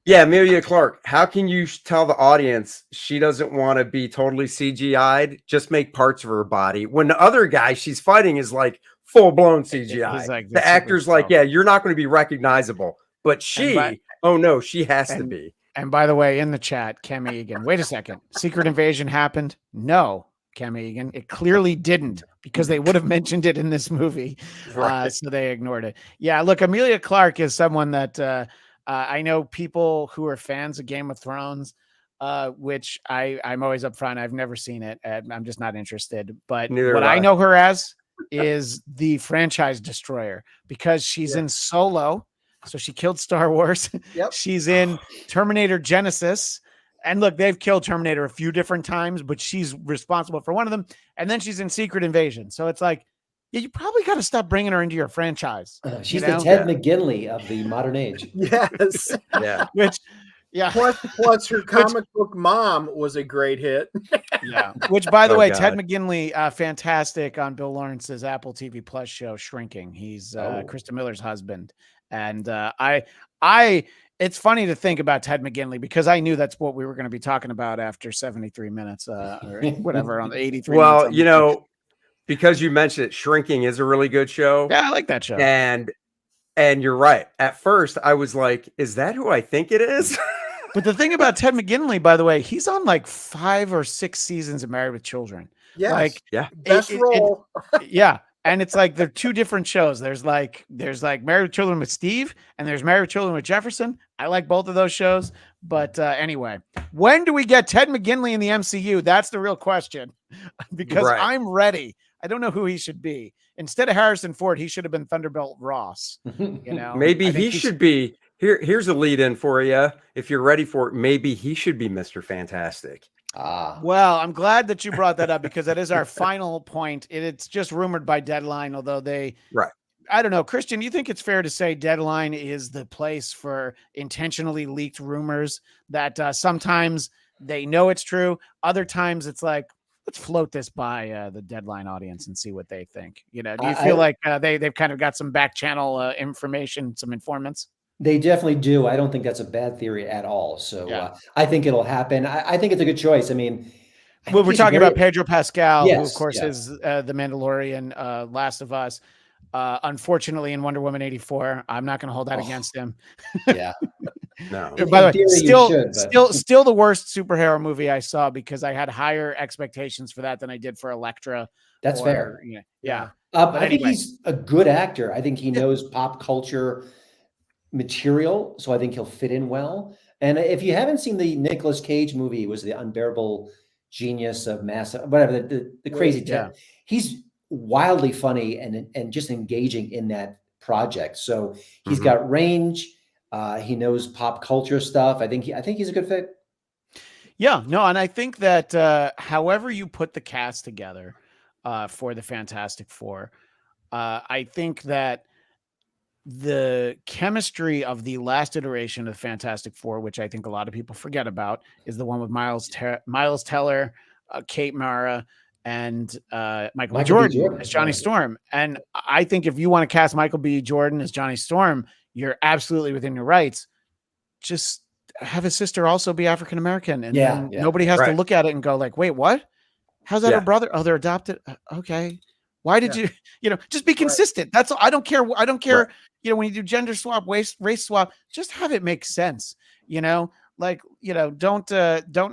B: Emilia Clarke. How can you tell the audience she doesn't want to be totally CGI'd? Just make parts of her body, when the other guy she's fighting is like full-blown CGI.
A: Like
B: the actor's like, yeah, you're not going to be recognizable, but she has to be.
A: And by the way, in the chat, Cam Egan, wait a second, Secret Invasion happened? No, Cam Egan, it clearly didn't, because they would have mentioned it in this movie. So they ignored it. Yeah, look, Emilia Clarke is someone that I know people who are fans of Game of Thrones, which I'm always upfront. I've never seen it. I'm just not interested. But what I know her as is the franchise destroyer, because she's in Solo. So she killed Star Wars.
E: Yep.
A: She's in Terminator Genesis. And look, they've killed Terminator a few different times, but she's responsible for one of them. And then she's in Secret Invasion. So it's like, yeah, you probably got to stop bringing her into your franchise.
D: She's the Ted McGinley of the modern age.
E: Yes.
B: Yeah.
E: Plus her comic book mom was a great hit.
A: Yeah. Which, by the way, God. Ted McGinley, fantastic on Bill Lawrence's Apple TV Plus show, Shrinking. He's Krista Miller's husband. And it's funny to think about Ted McGinley, because I knew that's what we were going to be talking about after 73 minutes or whatever on the 83
B: well,
A: minutes.
B: Because you mentioned it, Shrinking is a really good show.
A: Yeah, I like that show.
B: And you're right. At first, I was like, is that who I think it is?
A: But the thing about Ted McGinley, by the way, he's on like 5 or 6 seasons of Married with Children.
E: Yes.
A: Like,
B: Yeah.
E: Best role.
A: yeah. And it's like they're 2 different shows. There's like Married with Children with Steve, and there's Married with Children with Jefferson. I like both of those shows. But anyway, when do we get Ted McGinley in the MCU? That's the real question. Because
B: Right.
A: I'm ready. I don't know who he should be. Instead of Harrison Ford, he should have been Thunderbolt Ross. You know,
B: Maybe
A: I think
B: he should be here's a lead in for you. If you're ready for it, maybe he should be Mr. Fantastic.
A: Well, I'm glad that you brought that up because that is our final point. It's just rumored by Deadline, although
B: Right.
A: I don't know. Christian, you think it's fair to say Deadline is the place for intentionally leaked rumors that sometimes they know it's true. Other times it's like, let's float this by the Deadline audience and see what they think. You know, do you feel like they've kind of got some back channel information, some informants?
D: They definitely do. I don't think that's a bad theory at all. So
A: Yeah.
D: I think it'll happen. I think it's a good choice. I mean,
A: Well, we're
D: he's
A: talking
D: very-
A: about Pedro Pascal, who of
D: Yes,
A: course
D: yeah.
A: is the Mandalorian, Last of Us. Unfortunately, in Wonder Woman 84, I'm not going to hold that against him.
D: Yeah.
B: No.
D: In
A: By the way,
D: theory, you should, but-
A: still the worst superhero movie I saw because I had higher expectations for that than I did for Elektra.
D: That's fair.
A: Yeah.
D: I think
A: anyway.
D: he's a good actor. I think he knows pop culture material, so I think he'll fit in well. And if you haven't seen the Nicolas Cage movie, it was The Unbearable Genius of Mass, whatever, the crazy
A: Yeah.
D: he's wildly funny and just engaging in that project. So he's
B: Mhm.
D: got range. He knows pop culture stuff. I think he's a good fit.
A: Yeah, no, and I think that however you put the cast together for the Fantastic Four, I think that the chemistry of the last iteration of Fantastic Four, which I think a lot of people forget about, is the one with Miles Teller, Kate Mara, and Michael B. Jordan as Johnny
D: right.
A: Storm. And I think if you want to cast Michael B. Jordan as Johnny Storm, you're absolutely within your rights. Just have his sister also be African American, and then nobody has to
B: Right.
A: look at it and go like, "Wait, what? How's that
B: Yeah.
A: her brother? Oh, they're adopted. Okay, why did you? Just be consistent. That's all. I don't care. I don't care.
B: Right.
A: When you do gender swap, race swap, just have it make sense. Don't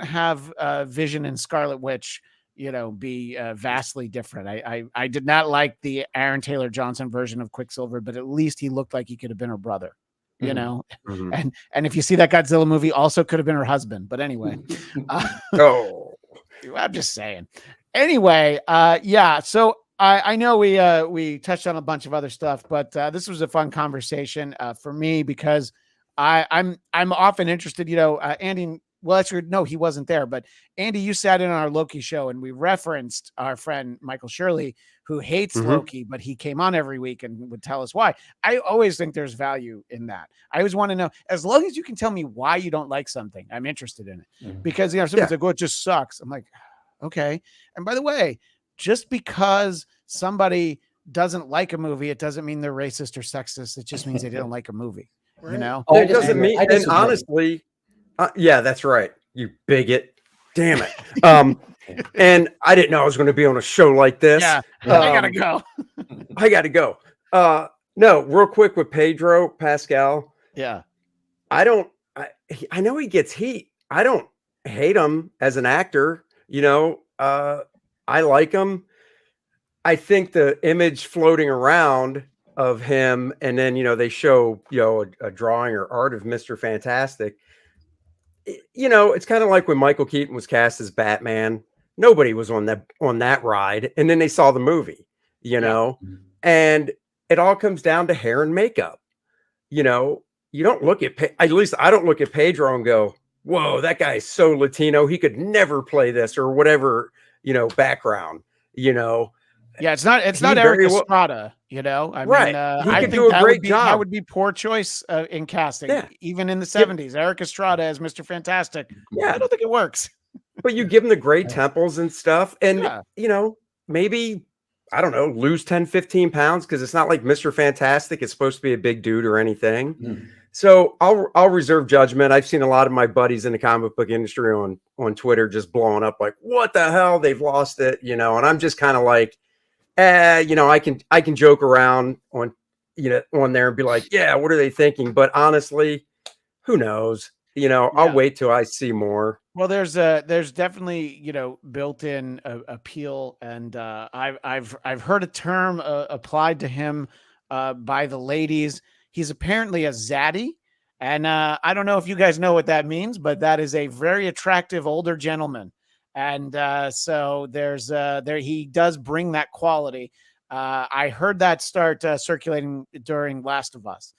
A: have Vision and Scarlet Witch, be vastly different. I did not like the Aaron Taylor Johnson version of Quicksilver, but at least he looked like he could have been her brother.
B: Mhm.
A: And if you see that Godzilla movie, also could have been her husband. But anyway,
B: Oh.
A: I'm just saying. Anyway, so I know we touched on a bunch of other stuff, but this was a fun conversation for me because I'm often interested. Andy. Well, actually, no, he wasn't there. But Andy, you sat in on our Loki show, and we referenced our friend Michael Shirley, who hates Loki, but he came on every week and would tell us why. I always think there's value in that. I always want to know, as long as you can tell me why you don't like something, I'm interested in it. Because someone's like, "Oh, it just sucks." I'm like, okay. And by the way, just because somebody doesn't like a movie, it doesn't mean they're racist or sexist. It just means they didn't like a movie.
E: Right.
D: Oh,
B: It doesn't mean, and honestly, yeah, that's right. You bigot. Damn it. And I didn't know I was going to be on a show like this.
A: Yeah, I gotta go.
B: I got to go. No, real quick with Pedro Pascal.
A: Yeah.
B: I know he gets heat. I don't hate him as an actor. I like him. I think the image floating around of him, and then they show a drawing or art of Mr. Fantastic. It's kind of like when Michael Keaton was cast as Batman. Nobody was on that ride, and then they saw the movie. And it all comes down to hair and makeup. You don't look at least I don't look at Pedro and go, "Whoa, that guy is so Latino. He could never play this," or whatever background.
A: Yeah, it's not Eric Estrada, I
B: Right.
A: mean,
B: He
A: I
B: could
A: think
B: do a
A: that
B: great
A: would be,
B: job.
A: that would be poor choice in casting,
B: Yeah.
A: even in the 70s. Eric Estrada as Mr. Fantastic.
B: Yeah.
A: I don't think it works.
B: But you give him the great temples and stuff, and
A: Yeah.
B: maybe I don't know, lose 10, 15 pounds, because it's not like Mr. Fantastic is supposed to be a big dude or anything. So I'll reserve judgment. I've seen a lot of my buddies in the comic book industry on Twitter just blowing up like, "What the hell? They've lost it," and I'm just kind of like, I can joke around on there and be like, "Yeah, what are they thinking?" But honestly, who knows? I'll wait till I see more.
A: Well, there's definitely built-in appeal, and I've heard a term applied to him by the ladies. He's apparently a zaddy, and I don't know if you guys know what that means, but that is a very attractive older gentleman, and so he does bring that quality. I heard that start circulating during Last of Us.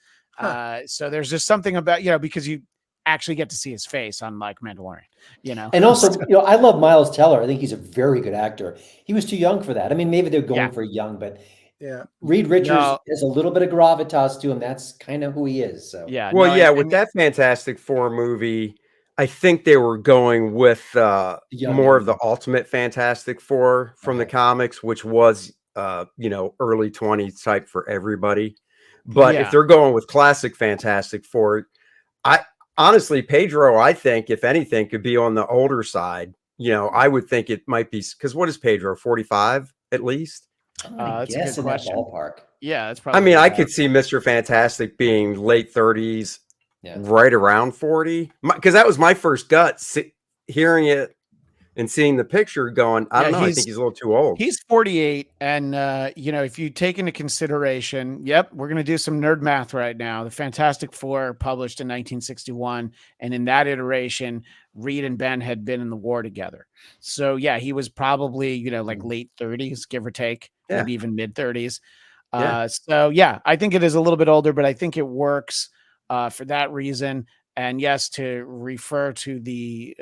A: So there's just something about because you actually get to see his face, unlike Mandalorian,
D: And also, I love Miles Teller. I think he's a very good actor. He was too young for that. I mean, maybe they're going for young, but Reed Richards has a little bit of gravitas to him. That's kind of who he is. So
B: with that Fantastic Four movie, I think they were going with more of the Ultimate Fantastic Four from the comics, which was early 20s type for everybody. But if they're going with classic Fantastic Four, honestly, Pedro, I think, if anything, could be on the older side. I would think it might be, because what is Pedro, 45 at least?
A: That's a good question.
D: Ballpark.
A: Yeah, that's probably.
B: I mean, I could see Mr. Fantastic being late 30s, right around 40, because that was my first gut, hearing it and seeing the picture going, I don't know, I think he's a little too old.
A: He's 48. And, if you take into consideration, we're going to do some nerd math right now. The Fantastic Four published in 1961. And in that iteration, Reed and Ben had been in the war together. So, he was probably, like late 30s, give or take, maybe even mid 30s. I think it is a little bit older, but I think it works for that reason. And yes, to refer to the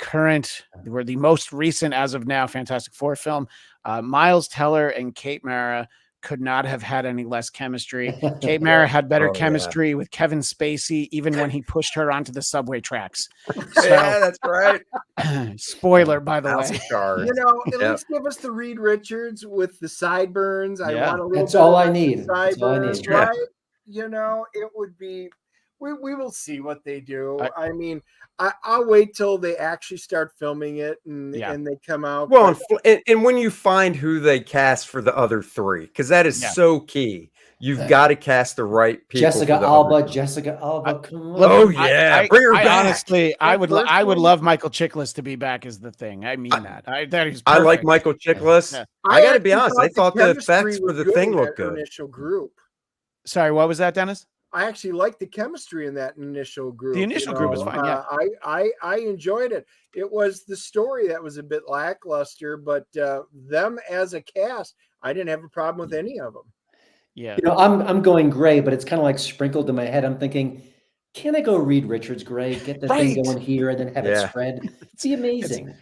A: current, or the most recent as of now, Fantastic Four film, Miles Teller and Kate Mara could not have had any less chemistry. Kate Mara had better chemistry with Kevin Spacey, even when he pushed her onto the subway tracks. So,
B: that's right.
A: Spoiler, by the way.
E: At least give us the Reed Richards with the sideburns. I want a little.
D: That's all I need.
E: Sideburns, right? It would be. We will see what they do. I mean, I'll wait till they actually start filming it and they come out.
B: Well, and when you find who they cast for the other three, because that is so key. You've got to cast the right people.
D: Jessica Alba. Come
B: on. Bring her back.
A: Honestly, I would love Michael Chiklis to be back. Is the thing. I mean that. I
B: like Michael Chiklis. Yeah. I got to be honest. I thought the effects for the thing looked good.
E: Initial group.
A: Sorry, what was that, Dennis?
E: I actually liked the chemistry in that initial group.
A: The initial group was fine. Yeah,
E: I enjoyed it. It was the story that was a bit lackluster, but them as a cast, I didn't have a problem with any of them.
A: Yeah,
D: I'm going gray, but it's kind of like sprinkled in my head. I'm thinking, can I go Reed Richards gray? Get the thing going here and then have it spread. It'd be amazing.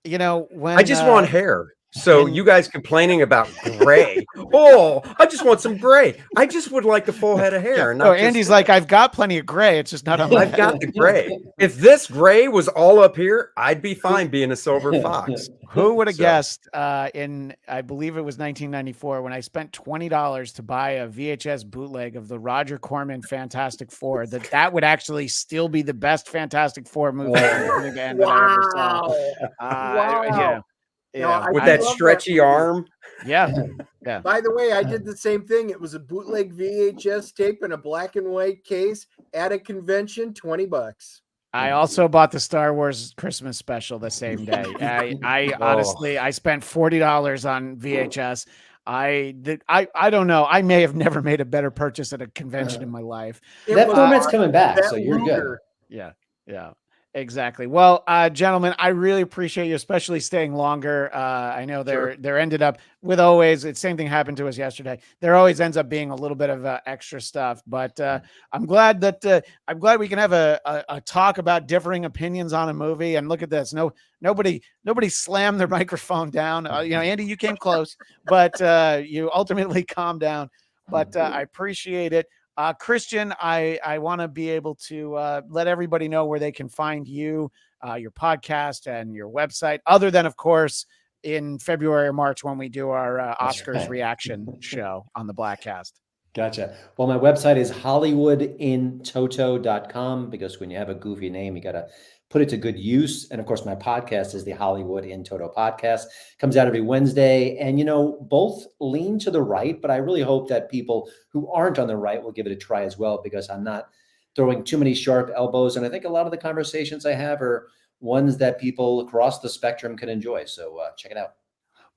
A: When
B: I just want hair. So you guys complaining about gray? I just want some gray. I just would like a full head of hair.
A: Andy's like, I've got plenty of gray. It's just not on my
B: I've got the gray. If this gray was all up here, I'd be fine being a silver fox.
A: Who would have guessed in, I believe it was 1994, when I spent $20 to buy a VHS bootleg of the Roger Corman Fantastic Four, that would actually still be the best Fantastic Four movie that I ever saw.
E: Wow.
B: With that stretchy arm.
A: Yeah.
E: By the way, I did the same thing. It was a bootleg VHS tape in a black and white case at a convention, $20.
A: I also bought the Star Wars Christmas special the same day. I honestly, I spent $40 on VHS. I don't know. I may have never made a better purchase at a convention in my life.
D: That format's coming back, so you're good.
A: Yeah. Exactly. Well, gentlemen, I really appreciate you, especially staying longer. I know there ended up with always, the same thing happened to us yesterday. There always ends up being a little bit of extra stuff, but I'm glad we can have a talk about differing opinions on a movie. And look at this. Nobody slammed their microphone down. Andy, you came close, but you ultimately calmed down, but I appreciate it. Christian, I want to be able to let everybody know where they can find you, your podcast and your website, other than, of course, in February or March when we do our Oscars reaction show on the Blackcast.
D: Gotcha. Well, my website is hollywoodintoto.com, because when you have a goofy name, you got to put it to good use. And of course, my podcast is the Hollywood in Toto podcast. Comes out every Wednesday. And, both lean to the right, but I really hope that people who aren't on the right will give it a try as well, because I'm not throwing too many sharp elbows. And I think a lot of the conversations I have are ones that people across the spectrum can enjoy. So check it out.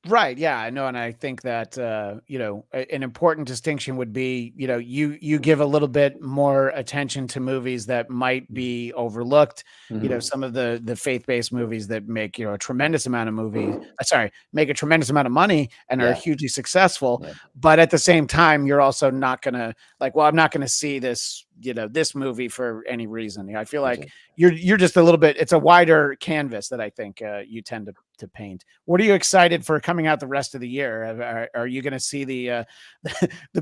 A: Right. Yeah, I know. And I think that, an important distinction would be, you give a little bit more attention to movies that might be overlooked, some of the faith-based movies that make, a tremendous amount of make a tremendous amount of money and are hugely successful.
D: Yeah.
A: But at the same time, you're also not going to I'm not going to see this, this movie for any reason. I feel like you're just a little bit, it's a wider canvas that I think you tend to paint. What are you excited for coming out the rest of the year? Are you going to see the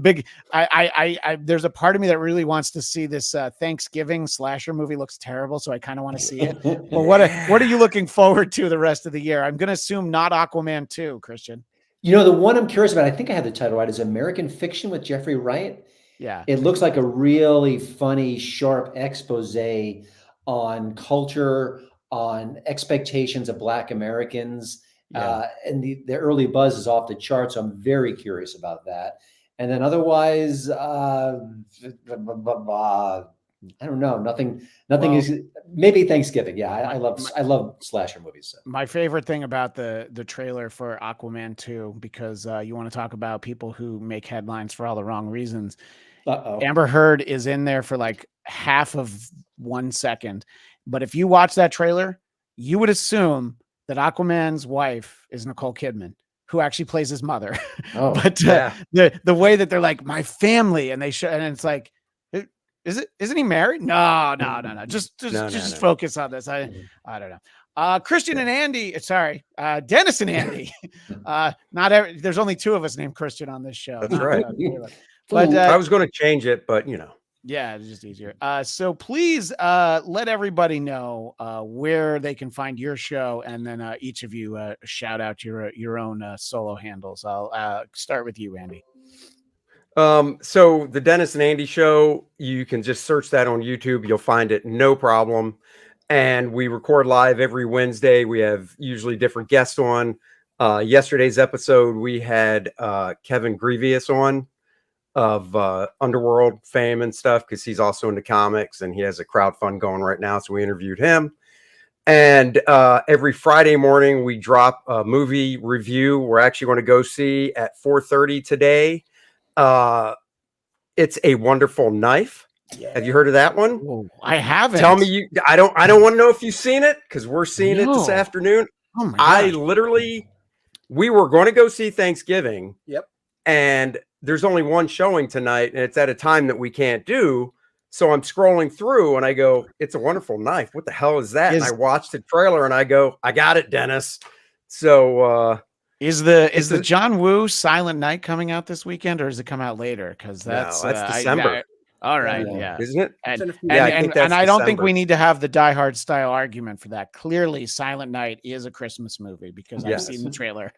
A: big? There's a part of me that really wants to see this Thanksgiving slasher movie. Looks terrible, so I kind of want to see it. But what are you looking forward to the rest of the year? I'm going to assume not Aquaman 2, Christian.
D: The one I'm curious about, I think I have the title right, is American Fiction with Jeffrey Wright.
A: Yeah,
D: it looks like a really funny, sharp expose on culture, on expectations of Black Americans. And the early buzz is off the charts. So I'm very curious about that. And then otherwise, I don't know. Nothing is, maybe Thanksgiving. Yeah. I love slasher movies. So.
A: My favorite thing about the trailer for Aquaman 2, because you want to talk about people who make headlines for all the wrong reasons. Amber Heard is in there for like half of 1 second. But if you watch that trailer, you would assume that Aquaman's wife is Nicole Kidman, who actually plays his mother. But the way that they're like, my family, and they show, and it's like, isn't he married? No. Just focus on this. I don't know. Christian and Andy, Dennis and Andy. There's only 2 of us named Christian on this show.
B: That's right.
A: But
B: I was going to change it, but
A: yeah, it's just easier. So please let everybody know where they can find your show, and then each of you shout out your own solo handles. I'll start with you, Andy.
B: So the Dennis and Andy show, you can just search that on YouTube. You'll find it, no problem. And we record live every Wednesday. We have usually different guests on. Yesterday's episode, we had Kevin Grievous on, of Underworld fame and stuff, because he's also into comics and he has a crowdfund going right now. So we interviewed him. And every Friday morning we drop a movie review we're actually going to go see at 4:30 today. It's A Wonderful Knife. Yeah. Have you heard of that one?
A: Whoa, I haven't.
B: Tell me I don't want to know if you've seen it, because we're seeing it this afternoon.
A: Oh my
B: gosh. We were going to go see Thanksgiving.
E: Yep.
B: And there's only one showing tonight, and it's at a time that we can't do. So I'm scrolling through and I go, It's a Wonderful Knife. What the hell is that? And I watched the trailer and I go, I got it, Dennis. So
A: is the John Woo Silent Night coming out this weekend, or does it come out later? Because that's
B: December.
A: All right, yeah.
B: Isn't it?
A: And I don't think we need to have the Die Hard style argument for that. Clearly, Silent Night is a Christmas movie, because I've seen the trailer.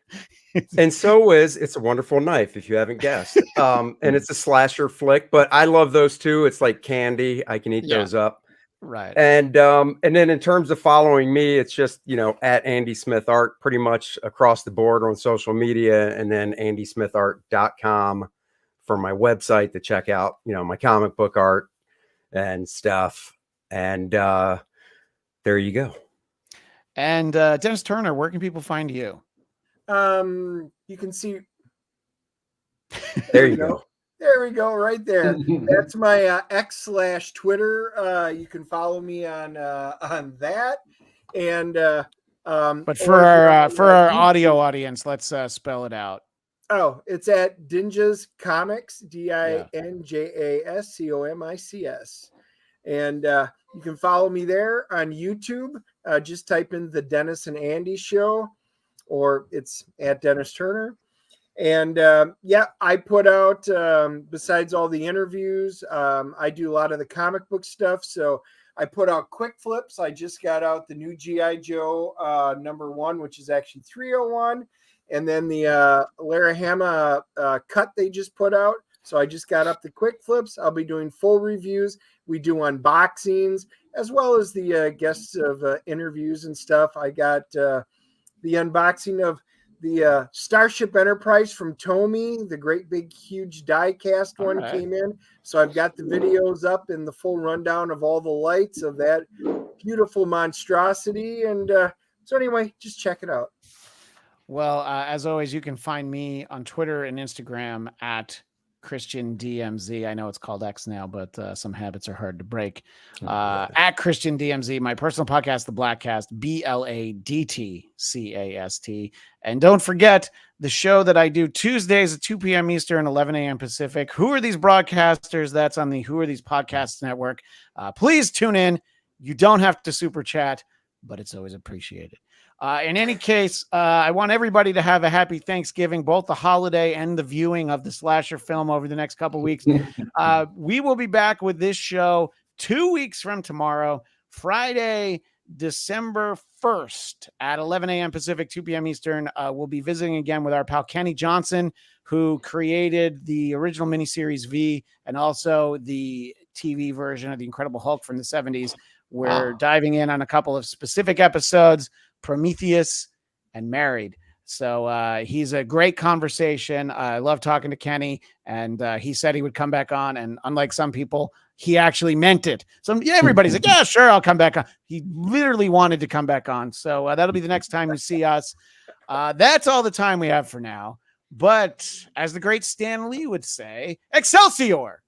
B: And so is It's a Wonderful Knife, if you haven't guessed. And it's a slasher flick, but I love those two. It's like candy. I can eat those up.
A: Right.
B: And then in terms of following me, it's just, at Andy Smith Art, pretty much across the board on social media, and then andysmithart.com for my website to check out, my comic book art and stuff. And there you go.
A: And Dennis Turner, where can people find you?
E: You can see.
B: There you go.
E: There we go, right there. That's my X/Twitter. You can follow me on that. And
A: but for our audio audience, let's spell it out.
E: Oh, it's at Dinjas Comics, DINJASCOMICS. And you can follow me there on YouTube. Just type in The Dennis and Andy Show, or it's at Dennis Turner. And I put out, besides all the interviews, I do a lot of the comic book stuff. So I put out quick flips. I just got out the new G.I. Joe #1, which is actually 301. And then the Lara Hama cut they just put out. So I just got up the quick flips. I'll be doing full reviews. We do unboxings, as well as the guests of interviews and stuff. I got the unboxing of The Starship Enterprise from Tomy, the great big huge die cast one
A: right.
E: came in. So I've got the videos up and the full rundown of all the lights of that beautiful monstrosity. And so anyway, just check it out.
A: Well, as always, you can find me on Twitter and Instagram at Christian DMZ. I know it's called X now, but some habits are hard to break. At Christian DMZ, my personal podcast, The Blackcast, BLADTCAST. And don't forget the show that I do Tuesdays at 2 p.m. Eastern, 11 a.m. Pacific. Who Are These Broadcasters? That's on the Who Are These Podcasts Network. Please tune in. You don't have to super chat, but it's always appreciated. In any case, I want everybody to have a happy Thanksgiving, both the holiday and the viewing of the slasher film over the next couple of weeks. We will be back with this show 2 weeks from tomorrow, Friday, December 1st at 11 a.m. Pacific, 2 p.m. Eastern. We'll be visiting again with our pal Kenny Johnson, who created the original miniseries V and also the TV version of The Incredible Hulk from the 70s. We're diving in on a couple of specific episodes, Prometheus and Married. So he's a great conversation. I love talking to Kenny, and he said he would come back on. And unlike some people, he actually meant it. So everybody's like, yeah, sure, I'll come back on. He literally wanted to come back on. So that'll be the next time you see us. That's all the time we have for now. But as the great Stan Lee would say, Excelsior!